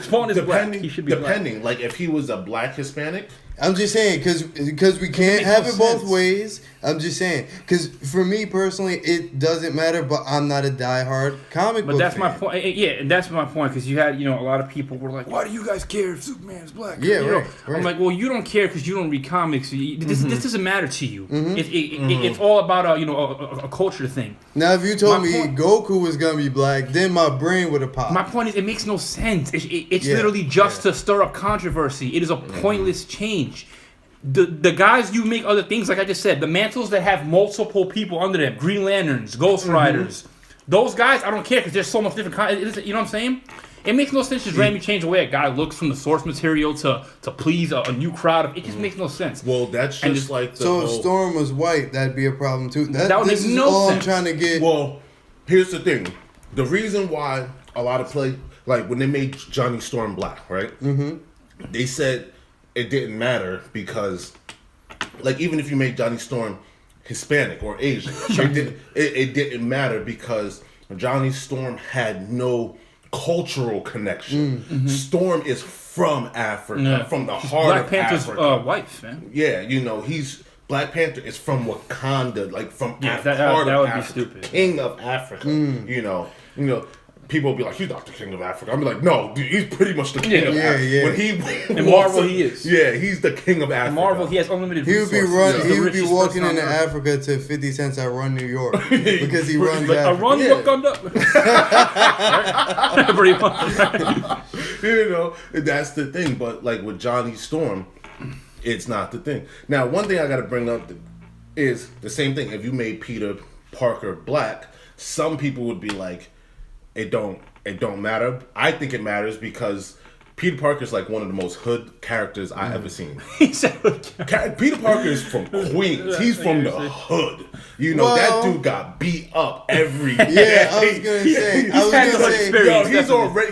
Spawn is black. He should be depending. black. Like if he was a black Hispanic. I'm just saying because we can't have it both ways. I'm just saying because for me personally, it doesn't matter. But I'm not a diehard comic book. But that's fan. my point. Yeah, and that's my point because you had a lot of people were like, "Why do you guys care if Superman's black?" Yeah, right. I'm like, well, you don't care because you don't read comics. This doesn't matter to you. It's all about a culture thing. Now, if you told me Goku was gonna be black, then my brain would have popped. My point is, it makes no sense. It's literally just to stir up controversy. It is a pointless change. The guys you make other things, like I just said, the mantles that have multiple people under them, Green Lanterns, Ghost Riders, those guys, I don't care because there's so much different. You know what I'm saying? It makes no sense just randomly change the way a guy looks from the source material to please a new crowd. It just makes no sense. Well, that's just like the so if Storm was white, that'd be a problem too. That would this make is no all sense. I'm trying to get. Well, here's the thing: the reason why a lot of when they made Johnny Storm black, right? They said it didn't matter because, even if you made Johnny Storm Hispanic or Asian, it didn't matter because Johnny Storm had no cultural connection. Storm is from Africa, from the heart Black of Panther's Africa. wife, man. Yeah, he's Black Panther is from Wakanda, from that part would of be Africa, stupid. King of Africa. People will be like, he's not the King of Africa. I'm like, no, dude, he's pretty much the King of Africa. Yeah. When In Marvel, he is. Yeah, he's the King of Africa. In Marvel, he has unlimited He would be resources. He would be richest walking person into on Earth. Africa to 50 Cent's "I Run New York" because he runs I Africa. run Wakanda. Pretty much. That's the thing. But with Johnny Storm, it's not the thing. Now, one thing I got to bring up is the same thing. If you made Peter Parker black, some people would be like, it don't matter. I think it matters because Peter Parker is one of the most hood characters I ever seen. Peter Parker is from Queens. He's from the hood. That dude got beat up every day. Yeah, I was gonna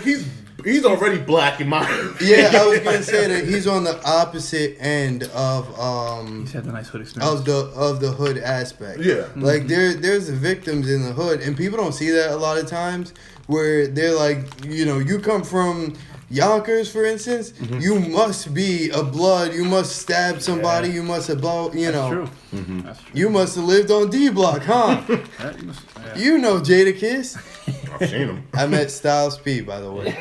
say. He's already black in my. Yeah, I was gonna say that he's on the opposite end of He's had a nice hood experience. of the hood aspect. Yeah, there's victims in the hood, and people don't see that a lot of times. Where they're like, you come from Yonkers, for instance, you must be a blood. You must stab somebody. You must have blown. That's true. That's true. You must have lived on D Block, huh? You know Jadakiss. I've seen him. I met Styles P, by the way.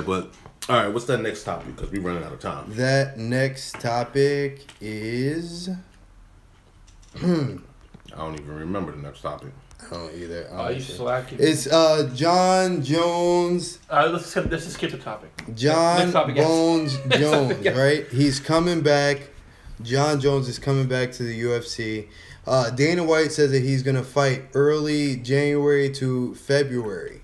But All right, what's that next topic? Because we're running out of time. That next topic is... I don't even remember the next topic. I don't either. You slacking. It's Jon Jones. Let's just skip the topic. Jon topic, Bones yes. Jones, right? He's coming back. Jon Jones is coming back to the UFC. Dana White says that he's going to fight early January to February.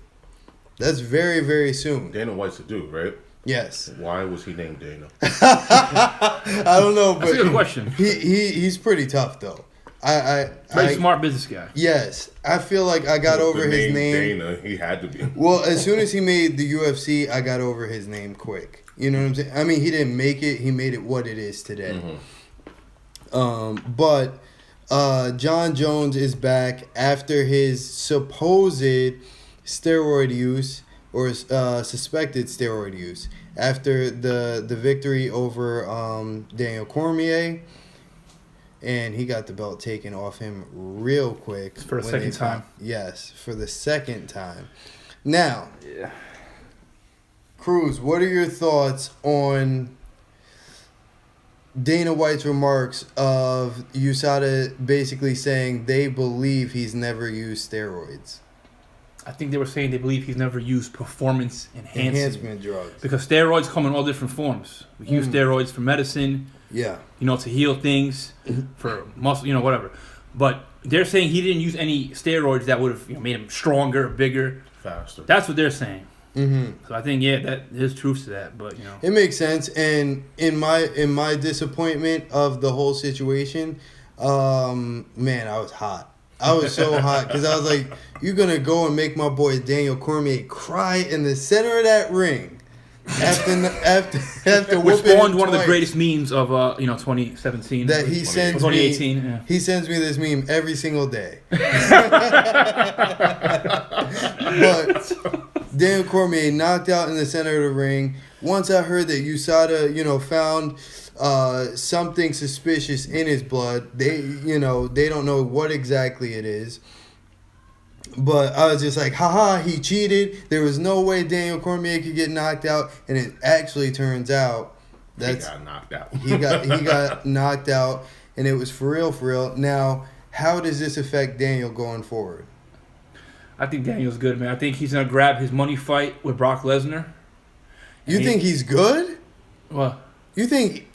That's very, very soon. Dana White's a dude, right? Yes. Why was he named Dana? I don't know, but That's a good question. He's pretty tough though. Very smart business guy. Yes, I feel like I got over his name. Dana, he had to be. Well, as soon as he made the UFC, I got over his name quick. You know what I'm saying? I mean, he didn't make it; he made it what it is today. But Jon Jones is back after his supposed steroid use or suspected steroid use after the victory over Daniel Cormier. And he got the belt taken off him real quick. For the second time. Yes, for the second time. Now, Cruz, what are your thoughts on Dana White's remarks of USADA basically saying they believe he's never used steroids? I think they were saying they believe he's never used performance Enhancement drugs. because steroids come in all different forms. We use steroids for medicine. Yeah. To heal things, for muscle, whatever. But they're saying he didn't use any steroids that would have made him stronger, bigger, faster. That's what they're saying. Mm-hmm. So I think that there's truth to that, but it makes sense. And in my disappointment of the whole situation, man, I was hot. I was so hot because I was like, "You're gonna go and make my boy Daniel Cormier cry in the center of that ring." After which spawned one twice. of the greatest memes of 2017 that he sends 2018 me. yeah. He sends me this meme every single day. But Daniel Cormier knocked out in the center of the ring. Once I heard that USADA found something suspicious in his blood, they don't know what exactly it is. But I was just like, haha, he cheated. There was no way Daniel Cormier could get knocked out. And it actually turns out he got knocked out. he got knocked out. And it was for real, for real. Now, how does this affect Daniel going forward? I think Daniel's good, man. I think he's going to grab his money fight with Brock Lesnar. You think he's good? What? You think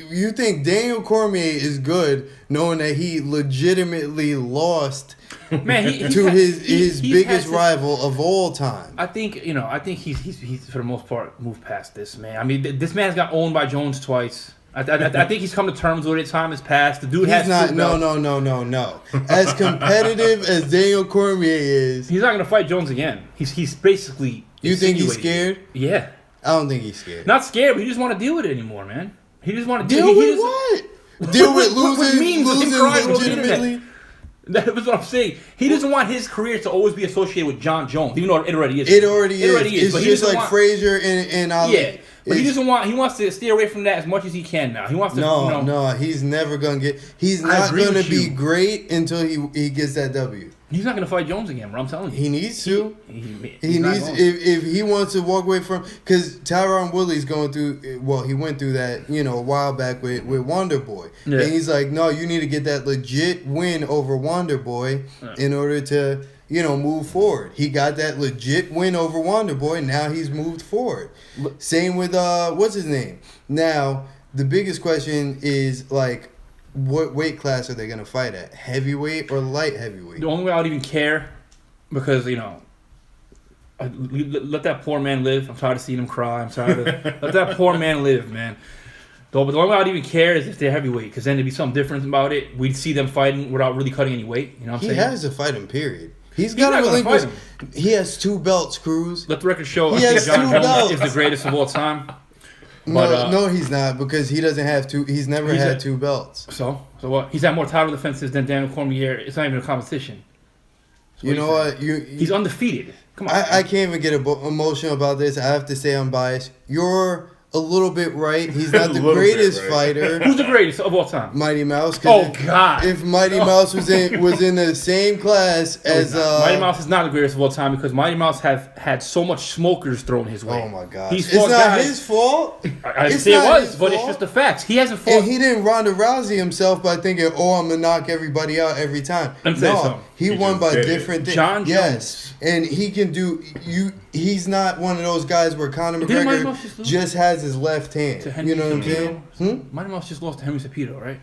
Daniel Cormier is good knowing that he legitimately lost Man, to his biggest rival of all time? I think he's for the most part moved past this, man. I mean, this man's got owned by Jones twice. I think he's come to terms with it. Time has passed. The dude has not. No. As competitive as Daniel Cormier is, he's not going to fight Jones again. He's basically. You think he's scared? Yeah. I don't think he's scared. Not scared, but he doesn't want to deal with it anymore, man. He just want to deal with what? Deal with losing legitimately. That's what I'm saying. He doesn't want his career to always be associated with Jon Jones, even though it already is. It already is. It's just like Frazier and Ali. Yeah, but he doesn't want. He wants to steer away from that as much as he can now. He wants to. No, he's never gonna get. He's not gonna be great until he gets that W. He's not gonna fight Jones again, bro. I'm telling you. He needs to. He needs if he wants to walk away from, because Tyron Woodley's going through. Well, he went through that a while back with Wonder Boy, and he's like, no, you need to get that legit win over Wonder Boy in order to move forward. He got that legit win over Wonder Boy. Now he's moved forward. Same with what's his name. Now the biggest question is like, what weight class are they going to fight at? Heavyweight or light heavyweight? The only way I would even care, because, let that poor man live. I'm tired of seeing him cry. I'm tired of... let that poor man live, man. But the only way I would even care is if they're heavyweight, because then there'd be something different about it. We'd see them fighting without really cutting any weight. You know what I'm saying? He has to fight him, period. He's got to relinquish. He has 2 belts, Cruz. Let the record show he has Jon 2 Jones belts. is the greatest of all time. But, no, he's not, because he doesn't have 2. He's never had 2 belts. So what? He's had more title defenses than Daniel Cormier. It's not even a competition. You know what? He's undefeated. Come on. I can't even get emotional about this. I have to say I'm biased. Your a little bit right. He's not the A little bit greatest right. fighter. Who's the greatest of all time? Mighty Mouse. 'Cause Oh, God. If Mighty Mouse was in the same class as Mighty Mouse is not the greatest of all time because Mighty Mouse have had so much smokers thrown his way. oh my God, He's it's fought not guys- his fault. I didn't It's say it not was, his but it's fault. just the facts. He hasn't fought. And he didn't Ronda Rousey himself by thinking, "Oh, I'm gonna knock everybody out every time." Let me tell you something. he He won just by did it. different things. Jon Yes, and he can do. He's not one of those guys where Conor Didn't Mighty McGregor Mouse just lose? just has his left hand. To Henry You know what I'm saying? Cejudo? Mighty Mouse just lost to Henry Cejudo, right?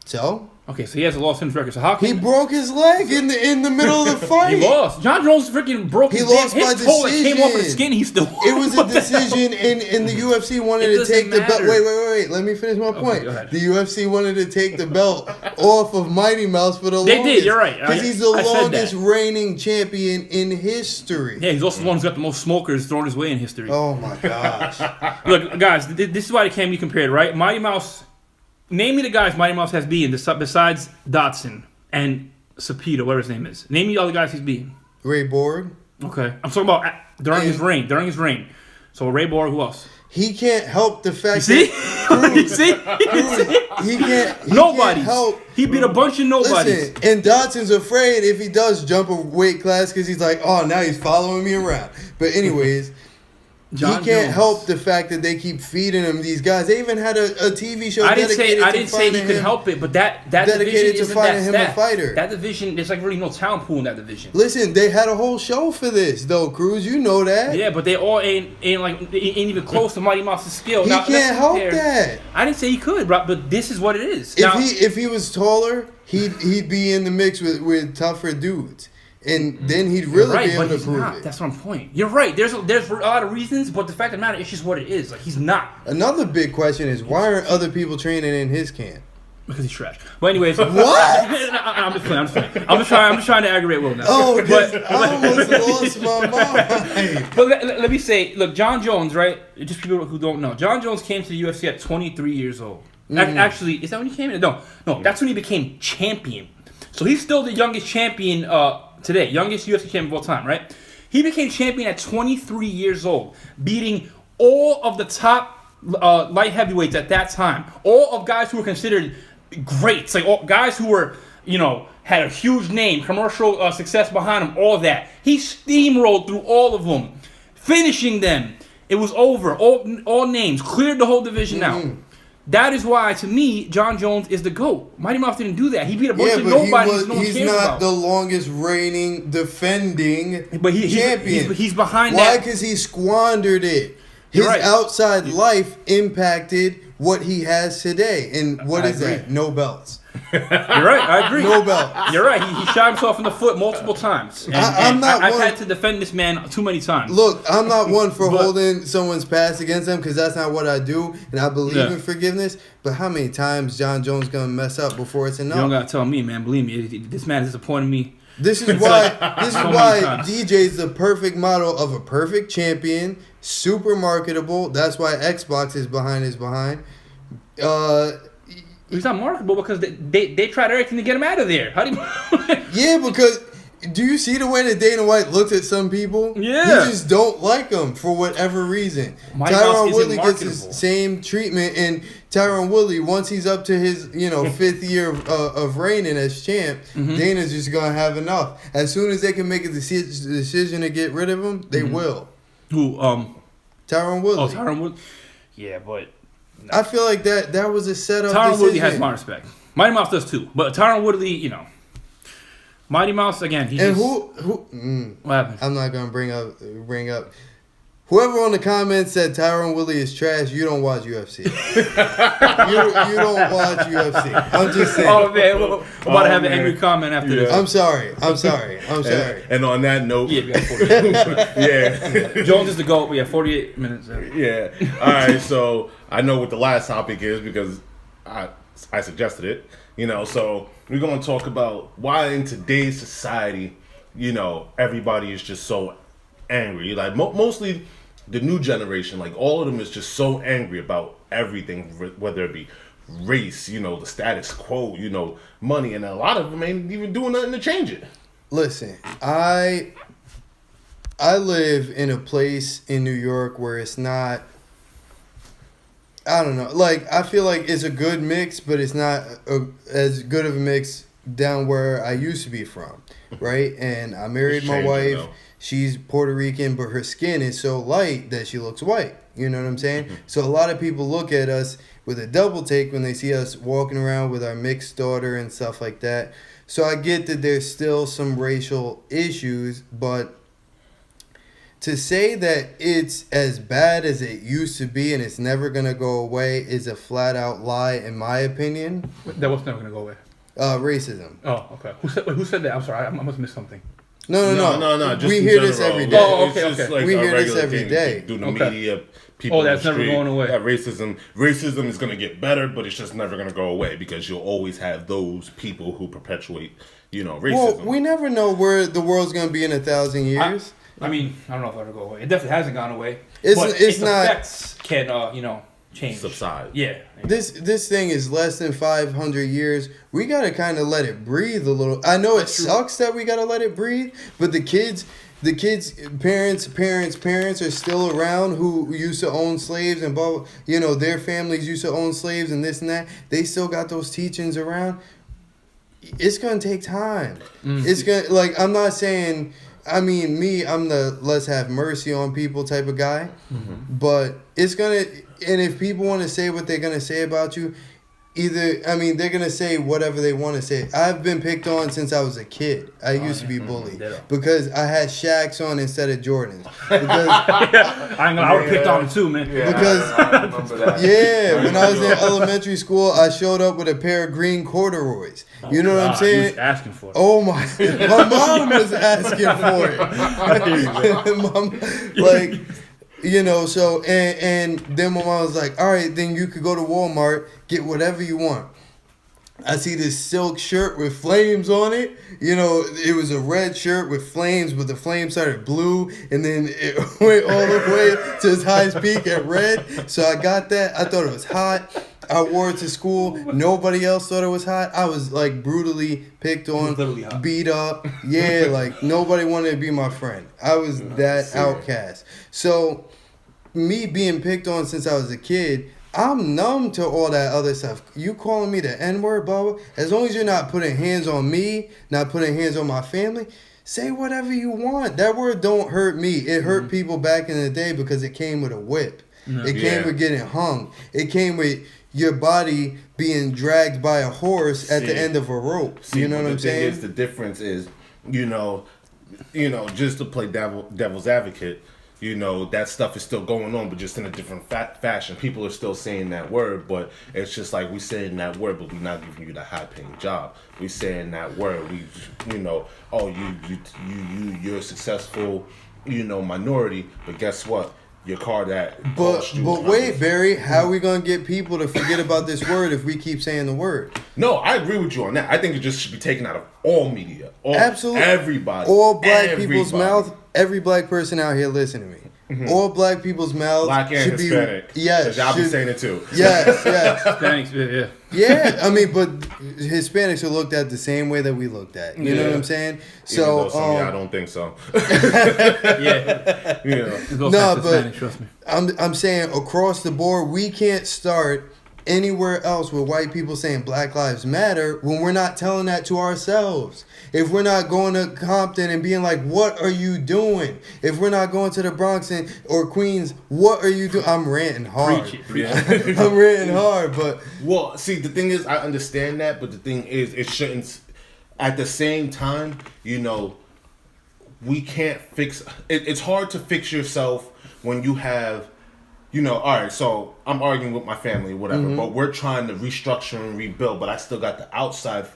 So Okay, so he has a lost his record. So how he can broke his leg in the middle of the fight. he lost? Jon Jones freaking broke He his lost damn by his toe that came off of the decision. skin. He still won. It was a What the hell? decision, and the UFC wanted It to doesn't take the belt. matter. Wait. Let me finish my point. go ahead. The UFC wanted to take the belt off of Mighty Mouse for the They longest. did, you're right. Because he's the I said longest that. reigning champion in history. Yeah, he's also the one who's got the most smokers thrown his way in history. Oh my gosh. Look, guys, this is why they can't be compared, right? Mighty Mouse. Name me the guys Mighty Mouse has beaten besides Dotson and Cejudo, whatever his name is. Name me all the guys he's beaten. Ray Borg. Okay, I'm talking about during his reign. During his reign. So Ray Borg, who else? He can't help the fact See? that You see? he can't Nobody. help. He beat a bunch of nobodies. Listen, and Dotson's afraid if he does jump a weight class because he's like, oh, now he's following me around. But anyways, Jon he can't Jones. help the fact that they keep feeding him these guys. They even had a TV show I didn't say he finding could him. help it, but that dedicated division to isn't finding that him a stacked. fighter. That division, there's like really no talent pool in that division. Listen, they had a whole show for this, though, Cruz. You know that. Yeah, but they all ain't even close to Mighty Mouse's skill. He Now, can't let's help compare. that. I didn't say he could, but this is what it is. Now, If he was taller, he'd be in the mix with tougher dudes, and then he'd really right, be able but to he's prove not. it. That's what I'm pointing. You're right. There's a lot of reasons, but the fact of the matter, it's just what it is. Like he's not Another big question is why aren't other people training in his camp? because he's trash. But anyways, What? I'm just playing. I'm just trying to aggravate Will now. Oh, because But- I almost lost my mind. But let me say, look, Jon Jones, right? Just people who don't know, Jon Jones came to the UFC at 23 years old. Actually, is that when he came in? No, that's when he became champion. So he's still the youngest champion today, youngest UFC champion of all time, right? He became champion at 23 years old, beating all of the top light heavyweights at that time, all of guys who were considered greats, like all guys who were, had a huge name, commercial success behind them, all that. He steamrolled through all of them, finishing them. It was over. All names, cleared the whole division out. That is why, to me, Jon Jones is the GOAT. Mighty Mouse didn't do that. He beat a bunch of nobodies no one he's cares not about. the longest reigning defending But champion. he's behind Why? that. Because he squandered it. His You're right. outside life impacted what he has today. And what I is agree. that? No belts. You're right. I agree. No belts. You're right. He shot himself in the foot multiple times. And, I'm not I've one- had to defend this man too many times. Look, I'm not one for But- holding someone's past against them because that's not what I do, and I believe Yeah. in forgiveness. But how many times Jon Jones gonna mess up before it's You don't enough? gotta tell me, man. Believe me, this man disappointed me. This is why. This is So many why times. DJ's the perfect model of a perfect champion, super marketable. That's why Xbox is behind his behind. He's not marketable because they tried everything to get him out of there. How do you? Yeah, because do you see the way that Dana White looks at some people? Yeah. He just don't like them for whatever reason. Mighty Mouse Tyron isn't Woodley gets his marketable. same treatment, and Tyron Woodley, once he's up to his fifth year of reigning as champ, Mm-hmm. Dana's just gonna have enough. As soon as they can make a decision to get rid of him, they Mm-hmm. will. Who? Tyron Woodley. Oh, Tyron Woodley. Yeah, but I feel like that was a setup. Tyron decision. Woodley has my respect. Mighty Mouse does too, but Tyron Woodley, Mighty Mouse again. He And just, who? What happened? I'm not gonna bring up. Whoever on the comments said Tyron Woodley is trash, you don't watch UFC. you don't watch UFC. I'm just saying. Oh man, we're about to have an man. angry comment after this. I'm sorry. And on that note, Yeah, we got 48. yeah. Jones is the GOAT. We have 48 minutes. Yeah. All right. So I know what the last topic is because I suggested it. So we're going to talk about why in today's society, everybody is just so angry. Like mostly the new generation, like all of them is just so angry about everything, whether it be race, the status quo, money, and a lot of them ain't even doing nothing to change it. Listen, I live in a place in New York where it's not I don't know. Like, I feel like it's a good mix, but it's not as good of a mix down where I used to be from, right? And I married my wife. Though. She's Puerto Rican, but her skin is so light that she looks white. You know what I'm saying? So a lot of people look at us with a double take when they see us walking around with our mixed daughter and stuff like that. So I get that there's still some racial issues, but to say that it's as bad as it used to be and it's never going to go away is a flat out lie, in my opinion. That was never gonna go away. Racism. Oh, okay. Who said that? I'm sorry, I must have missed something. No. Just we in hear this general. every day. Oh, It's okay, just okay. like We a hear this regular every thing day. through the Okay. media. People Oh, in the that's never street, going away. that racism is going to get better, but it's just never going to go away because you'll always have those people who perpetuate, racism. Well, we never know where the world's going to be in 1,000 years. I mean, I don't know if it'll go away. It definitely hasn't gone away. It's but not- effects can change. Subside. Yeah. This thing is less than 500 years. We got to kind of let it breathe a little. I know it sucks that we got to let it breathe, but the kids' parents are still around who used to own slaves and their families used to own slaves and this and that. They still got those teachings around. It's going to take time. It's going to, like, I'm not saying, I mean, I'm the let's have mercy on people type of guy, but it's going to, and if people want to say what they're going to say about you, they're going to say whatever they want to say. I've been picked on since I was a kid. I used to be bullied because I had Shaqs on instead of Jordans. Because, I would have picked on him too, man. Yeah, because I remember that. yeah, when I was in elementary school, I showed up with a pair of green corduroys. You know what I'm He saying? was asking for it. Oh my mom was asking for it. So and then my mom was like, all right, then you could go to Walmart, get whatever you want. I see this silk shirt with flames on it. It was a red shirt with flames, but the flame started blue, and then it went all the way to its highest peak at red. So I got that. I thought it was hot. I wore it to school. Nobody else thought it was hot. I was like brutally picked on, literally hot. beat up. Yeah, like nobody wanted to be my friend. I was that outcast. So me being picked on since I was a kid, I'm numb to all that other stuff. You calling me the N-word, blah, blah. As long as you're not putting hands on me, not putting hands on my family, say whatever you want. That word don't hurt me. It hurt people back in the day because it came with a whip. It came with getting hung. It came with your body being dragged by a horse at the end of a rope. You know what I'm saying? The difference is, just to play devil's advocate, that stuff is still going on, but just in a different fashion. People are still saying that word, but it's just like we saying that word, but we're not giving you the high-paying job. We saying that word. You're a successful, minority, but guess what? Your car that. But wait, Barry, how are we gonna get people to forget about this word if we keep saying the word? No, I agree with you on that. I think it just should be taken out of all media. Absolutely. Everybody. All black people's mouth. Every black person out here, listen to me. All black people's mouths Black and should Hispanic. be. Yes. I'll be saying it too. Yes. Thanks, yeah. Yeah, but Hispanics are looked at the same way that we looked at. You know what I'm saying? So, I don't think so. Yeah. No, but Spanish, trust me. I'm saying across the board, we can't start anywhere else with white people saying Black Lives Matter when we're not telling that to ourselves. If we're not going to Compton and being like, what are you doing? If we're not going to the Bronx or Queens, what are you doing? I'm ranting hard. Preach it. I'm ranting hard, but... Well, see, the thing is, I understand that, but the thing is, it shouldn't... At the same time, we can't fix... It's hard to fix yourself when you have... all right, so I'm arguing with my family or whatever, but we're trying to restructure and rebuild, but I still got the outside...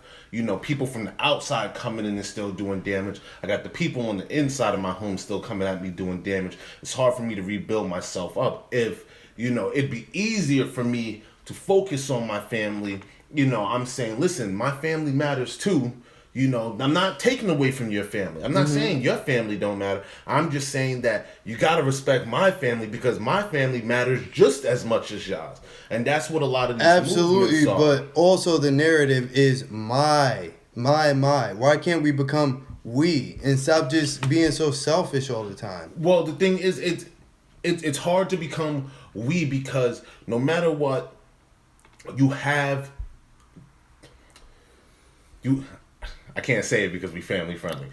people from the outside coming in and still doing damage. I got the people on the inside of my home still coming at me doing damage. It's hard for me to rebuild myself up. If, it'd be easier for me to focus on my family. I'm saying, listen, my family matters too. I'm not taking away from your family. I'm not saying your family don't matter. I'm just saying that you got to respect my family because my family matters just as much as y'all's. And that's what a lot of these absolutely, movements are. but also the narrative is my. Why can't we become we and stop just being so selfish all the time? Well, the thing is, it's hard to become because no matter what, you have I can't say it because we family friendly.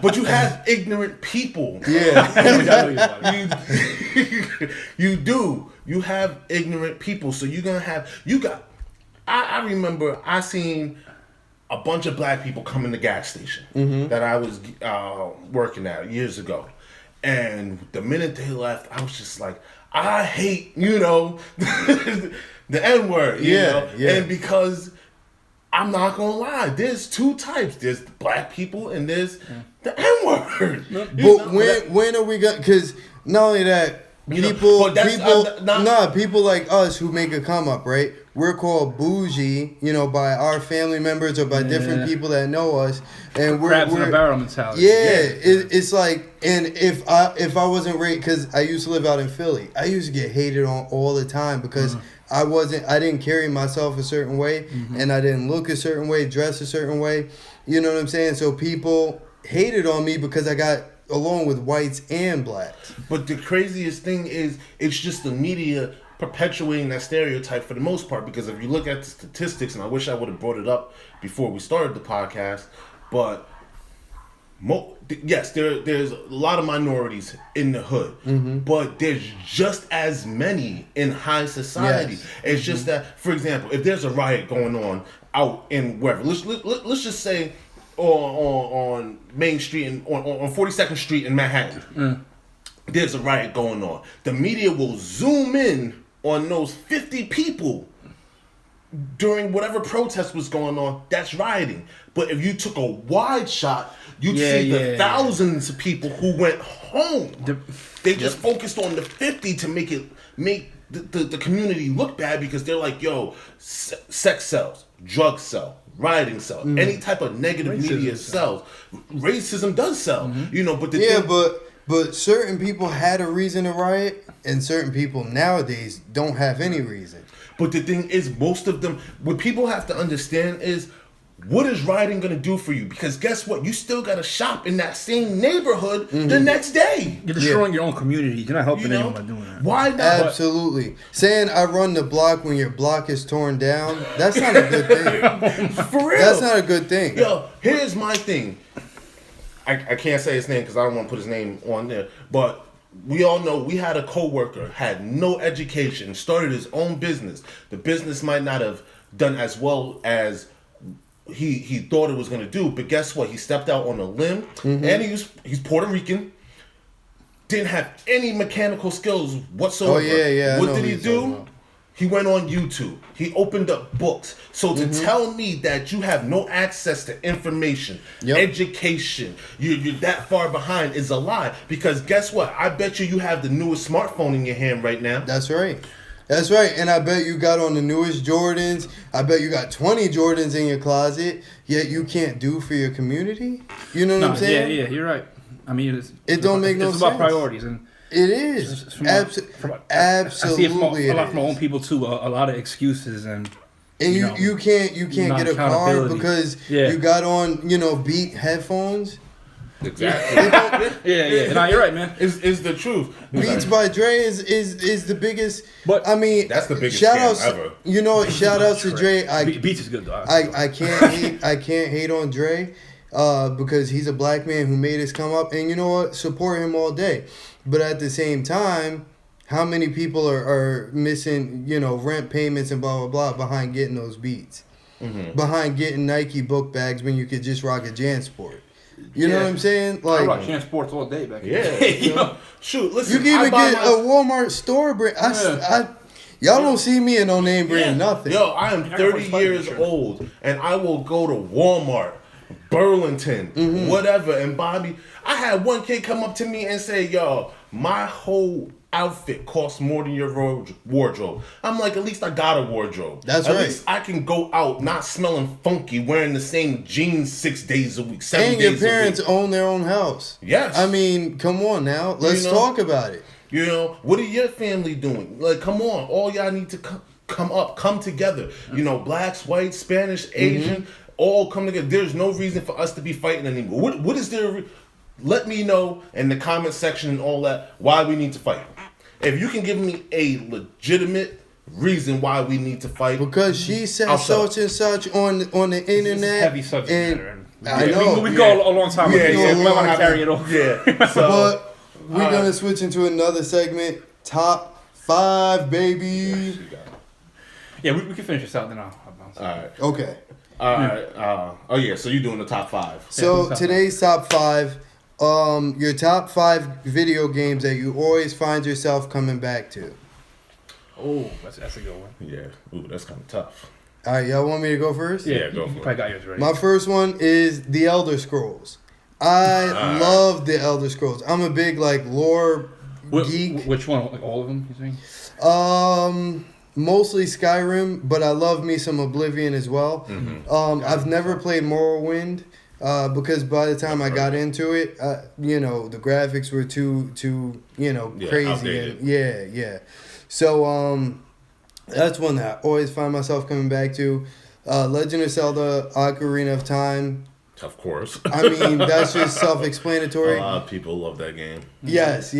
but you have ignorant people. Yeah. You do. You have ignorant people. So you're gonna have I remember I seen a bunch of black people come in the gas station that I was working at years ago. And the minute they left, I was just like, I hate, the N-word, you know? Yeah. And because I'm not gonna lie, there's two types. There's the black people and there's the N-word. But when are we gonna? Because not only that, people like us who make a come up, right? We're called bougie, by our family members or by different people that know us, and we're crabs in a barrel mentality. It's like, and if I wasn't raised, because I used to live out in Philly, I used to get hated on all the time because I didn't carry myself a certain way, and I didn't look a certain way, dress a certain way. You know what I'm saying? So people hated on me because I got along with whites and blacks. But the craziest thing is, it's just the media perpetuating that stereotype for the most part, because if you look at the statistics, and I wish I would have brought it up before we started the podcast, but yes, there's a lot of minorities in the hood, but there's just as many in high society. Yes. It's just that, for example, if there's a riot going on out in wherever, let's just say on Main Street and on 42nd Street in Manhattan, there's a riot going on. The media will zoom in on those 50 people during whatever protest was going on that's rioting. But if you took a wide shot, you'd see the thousands of people who went home. They just focused on the 50 to make the community look bad, because they're like, yo, sex sells, drugs sell, rioting sell, any type of negative media sells. Racism does sell, But certain people had a reason to riot, and certain people nowadays don't have any reason. But the thing is, most of them, what people have to understand is, what is rioting going to do for you? Because guess what? You still got to shop in that same neighborhood the next day. You're destroying your own community. You're not helping anyone by doing that. Why not? Absolutely. Saying I run the block when your block is torn down, that's not a good thing. For real. That's not a good thing. Yo, here's my thing. I can't say his name because I don't want to put his name on there. But we all know we had a coworker, had no education, started his own business. The business might not have done as well as he thought it was going to do. But guess what? He stepped out on a limb, and he's Puerto Rican. Didn't have any mechanical skills whatsoever. Oh, yeah. What did he do? He went on YouTube. He opened up books. So to tell me that you have no access to information, education, you're that far behind is a lie. Because guess what? I bet you have the newest smartphone in your hand right now. That's right. That's right. And I bet you got on the newest Jordans. I bet you got 20 Jordans in your closet, yet you can't do for your community. You know what I'm saying? Yeah, you're right. I mean, it don't make no sense. It's about priorities. And it is. Absolutely. I see it from a lot from my own people too. A lot of excuses and you can't get a car because you got on Beat headphones. Exactly. yeah. No, you're right, man. Is the truth. Beats by Dre is the biggest. But I mean, that's the biggest shout scam outs, ever. Shout outs to Dre. Beats is good though. I can't hate on Dre. Because he's a black man who made us come up, and you know what? Support him all day. But at the same time, how many people are missing, rent payments and blah, blah, blah behind getting those beats? Behind getting Nike book bags when you could just rock a JanSport. You know what I'm saying? Like, I rock JanSports all day back then. Shoot, listen. You can even get a Walmart store brand. Y'all don't see me in no name brand nothing. Yo, I am 30 years old, and I will go to Walmart, Burlington, whatever, and Bobby, I had one kid come up to me and say, yo, my whole outfit costs more than your wardrobe. I'm like, at least I got a wardrobe. That's right. At least I can go out not smelling funky, wearing the same jeans 6 days a week, 7 days a week. And your parents own their own house. Yes. I mean, come on now. Let's talk about it. What are your family doing? Like, come on. All y'all need to come together. Blacks, whites, Spanish, Asian, all come together. There's no reason for us to be fighting anymore. What is there? Let me know in the comment section and all that why we need to fight. If you can give me a legitimate reason why we need to fight, Because she said I'll shut such and such on the This is internet. heavy subject and matter. I know. We go a long time. Yeah, We yeah, might want to carry it over. Yeah. So But we're gonna switch into another segment. Top 5, baby. Yeah, we can finish this out, then I'll bounce. all right. Okay. All right. Oh yeah. So you're doing the top 5. So Yeah, today's top 5, your top 5 video games that you always find yourself coming back to. Oh, that's a good one. Yeah. Ooh, that's kind of tough. All right, y'all want me to go first? Yeah, go you for it. probably got yours ready. My first one is The Elder Scrolls. I love The Elder Scrolls. I'm a big lore geek. Which one? Like all of them? You think? Mostly Skyrim, but I love me some Oblivion as well. Mm-hmm. I've never played Morrowind because by the time I got into it, the graphics were too crazy. outdated. And, yeah. So that's one that I always find myself coming back to. Legend of Zelda: Ocarina of Time. Of course. I mean, that's just self-explanatory. A lot of people love that game. Yes.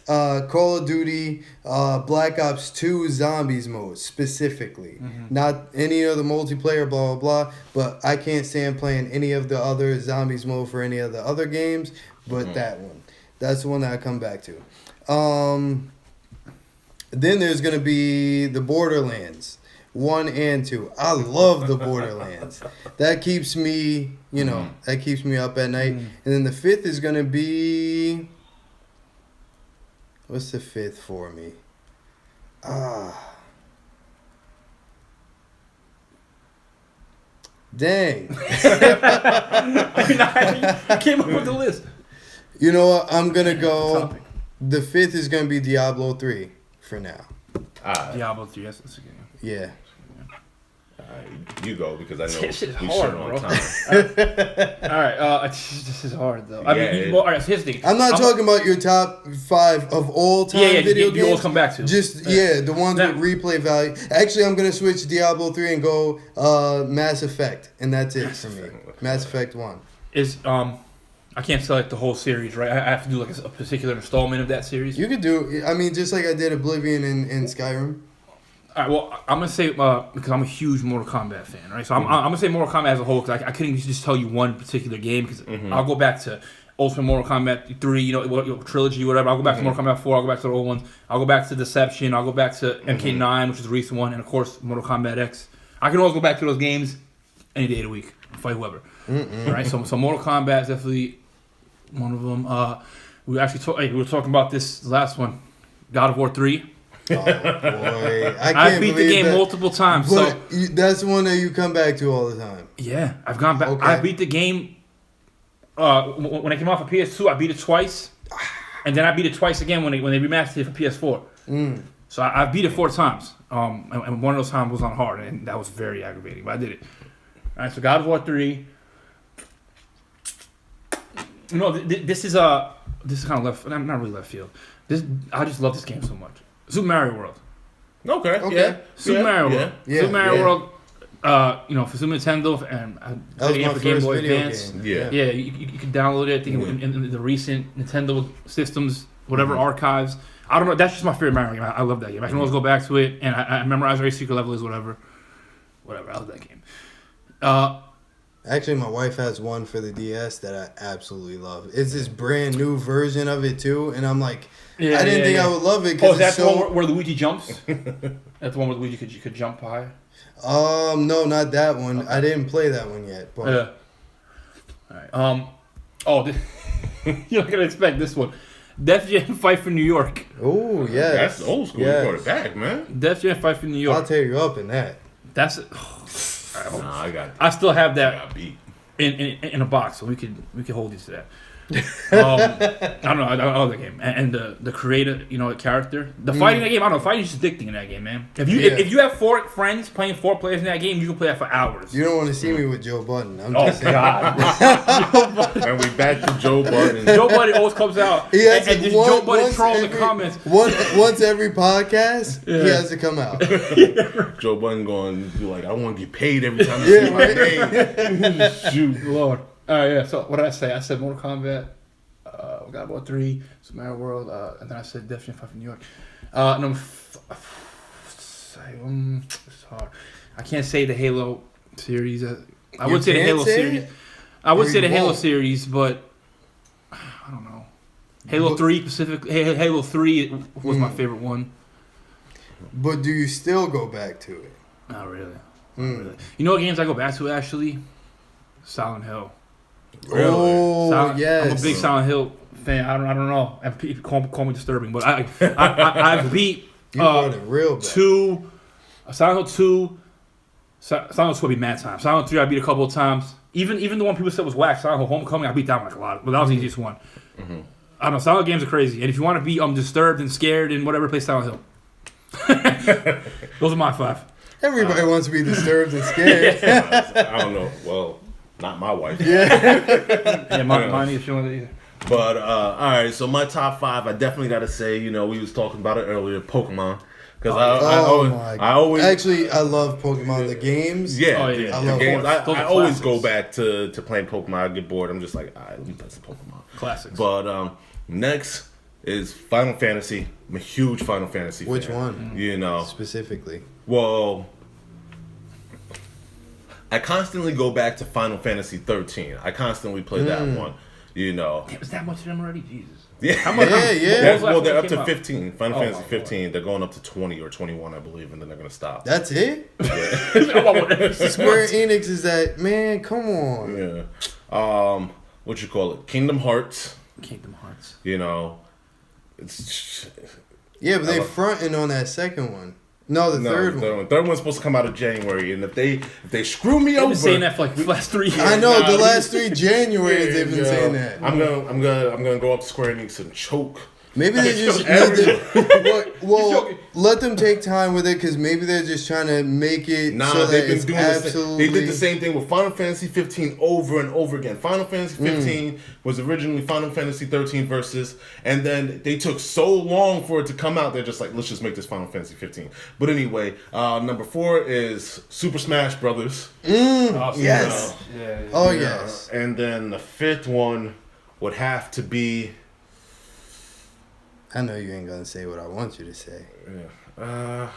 Call of Duty, Black Ops 2 Zombies mode specifically. Not any of the multiplayer, blah, blah, blah. But I can't stand playing any of the other Zombies mode for any of the other games. But that one. That's the one that I come back to. Then there's going to be the Borderlands 1 and 2. I love the Borderlands. That keeps me, that keeps me up at night. And then the 5th is going to be... What's the 5th for me? Dang. I came up with the list. You know what? I'm going to go... Topic. The 5th is going to be Diablo 3 for now. Diablo 3, that's a good one. Yeah. You go because I know This shit is we hard, short on bro. time. All right, this is hard though. I Yeah, mean, all right. So here's the thing. I'm not talking about your top 5 of all time Yeah, video you games. always come back to. Just the ones Now- with replay value. Actually, I'm gonna switch Diablo 3 and go Mass Effect, and that's it for me. Mass Effect 1. Is I can't select the whole series, right? I have to do like a particular installment of that series. You could do. I mean, just like I did Oblivion and Skyrim. All right, well, I'm gonna say because I'm a huge Mortal Kombat fan, right? So I'm gonna say Mortal Kombat as a whole because I couldn't just tell you one particular game because I'll go back to Ultimate Mortal Kombat 3, trilogy, whatever. I'll go back to Mortal Kombat 4. I'll go back to the old ones. I'll go back to Deception. I'll go back to MK9, which is the recent one, and of course Mortal Kombat X. I can always go back to those games any day of the week, fight whoever. Right? So Mortal Kombat is definitely one of them. We were talking about this last one, God of War 3. Oh boy, I beat the game multiple times. But So that's one that you come back to all the time. yeah, I've gone back. Okay. I beat the game when it came off of PS2. I beat it twice, and then I beat it twice again when they remastered it for PS4. So I beat it 4 times. And one of those times was on hard, and that was very aggravating. But I did it. All right, so God of War 3. This is kind of left. Not really left field. I just love this game so much. Super Mario World. Okay. Yeah. Super Mario World. Yeah, Super Mario yeah. World. For Super Nintendo and That was my for Game first Boy video Advance. game. Yeah. Yeah, you can download it. I think in the recent Nintendo systems, whatever archives. I don't know. That's just my favorite Mario game. I love that game. I can always go back to it, and I memorize every secret level is whatever. I love that game. Actually, my wife has one for the DS that I absolutely love. It's this brand new version of it too, and I'm like, I didn't think I would love it Oh, because is that it's the so. one where Luigi jumps? That's the one where Luigi could jump high. No, not that one. Okay. I didn't play that one yet. But all right. You're not gonna expect this one. Def Jam Fight for New York. Oh yes, That's old school. Yes. You brought it back, man. Def Jam Fight for New York. I'll tear you up in that. That's. Nah, I still have that got beat. in a box, so we could hold you to that. I don't know. I love that game, and the creator, character, the fighting in that game. I don't know. Fighting is just addicting in that game, man. If you have 4 friends playing 4 players in that game, you can play that for hours. You don't want to see me with Joe Budden. I'm Oh just saying. God! And we back to Joe Budden. Joe Budden always comes out He has and to- just one- Joe Budden once trolls the every- comments. Once every podcast, he has to come out. Joe Budden going, you're like, I want to get paid every time you Yeah, say my name. Shoot, Lord. All right, yeah. So what did I say? I said Mortal Kombat. God of War 3, Super Mario World, and then I said definitely Five from New York. It's hard. I can't say the Halo series. I would say the Halo series. I would say the Halo series, but I don't know. Halo 3 specifically. Halo 3 was my favorite one. But do you still go back to it? Not really. Not really. You know what games I go back to actually? Silent Hill. Really? Oh, yes. I'm a big Silent Hill fan. I don't know. And people call me disturbing, but I've beat You want it real bad. Silent Hill 2. Silent Hill 2 would be mad time. Silent Hill 3 I beat a couple of times. Even the one people said was whack, Silent Hill Homecoming, I beat that one like a lot. But that was the easiest one. Mm-hmm. I don't know. Silent Hill games are crazy. And if you want to be disturbed and scared and whatever, play Silent Hill. Those are my 5. Everybody wants to be disturbed and scared. I don't know. Well, not my wife. Yeah, mine ain't feeling it either. But all right, so my top 5, I definitely got to say, we was talking about it earlier, Pokemon, because I always actually I love Pokemon the games. Yeah, oh, yeah. I love games. I always classics. go back to playing Pokemon. I get bored. I'm just like, all right, let me play some Pokemon. Classics. But next is Final Fantasy. I'm a huge Final Fantasy fan. Which one? Specifically. Well, I constantly go back to Final Fantasy 13. I constantly play that one. Damn, is that much of them already? Jesus. Yeah, How much? Yeah. Well, they're up to Came out? 15. Final Fantasy my 15. They're going up to 20 or 21, I believe, and then they're going to stop. That's it? Yeah. Square Enix is that, man, come on. Yeah. What you call it? Kingdom Hearts. Kingdom Hearts. It's Yeah, but they fronting on that second one. No, the third one. Third one's supposed to come out in January, and if they screw me They've over, been saying that for like the last 3 years. I know, Nah, the last 3 Januaries they've been saying that. I'm gonna go up to Square Enix and choke. Maybe they just let them take time with it because maybe they're just trying to make it so that they've been it's doing absolutely. They did the same thing with Final Fantasy 15 over and over again. Final Fantasy 15 was originally Final Fantasy 13 Versus, and then they took so long for it to come out. They're just like, let's just make this Final Fantasy 15. But anyway, number 4 is Super Smash Brothers. Yes. Yeah. Oh yes. And then the 5th one would have to be. I know you ain't gonna say what I want you to say. Yeah.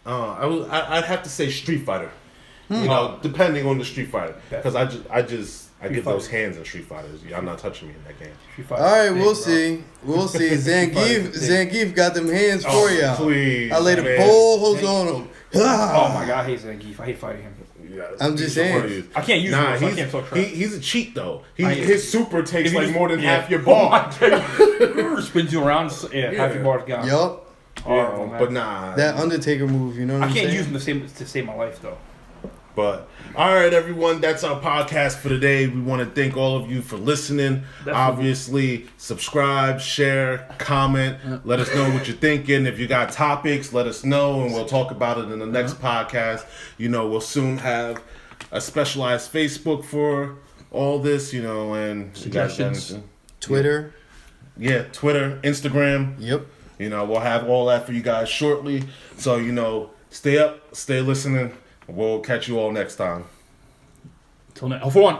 I'd have to say Street Fighter. Depending on the Street Fighter, because I get those hands in Street Fighters. Y'all not touching me in that game. Street All Fighter. right, we'll see. Zangief got them hands for y'all. Please, I laid the man. balls on him. Oh my god, I hate Zangief. I hate fighting him. Yeah, I'm just saying. I can't use him. I can't talk trash. He's a cheat though. His super takes like more than half your Oh ball. my god. Spins you around. Half your bar's gone. Yup. Horrible, man. But nah, That Undertaker move, you know what I I'm saying? can't use him to save my life though. But all right, everyone, that's our podcast for today. We want to thank all of you for listening. Definitely. Obviously, subscribe, share, comment. Let us know what you're thinking. If you got topics, let us know, and we'll talk about it in the next podcast. We'll soon have a specialized Facebook for all this. And Suggestions. Twitter. Yeah, Twitter, Instagram. Yep. We'll have all that for you guys shortly. So stay up, stay listening. We'll catch you all next time. Till next. Oh, for one.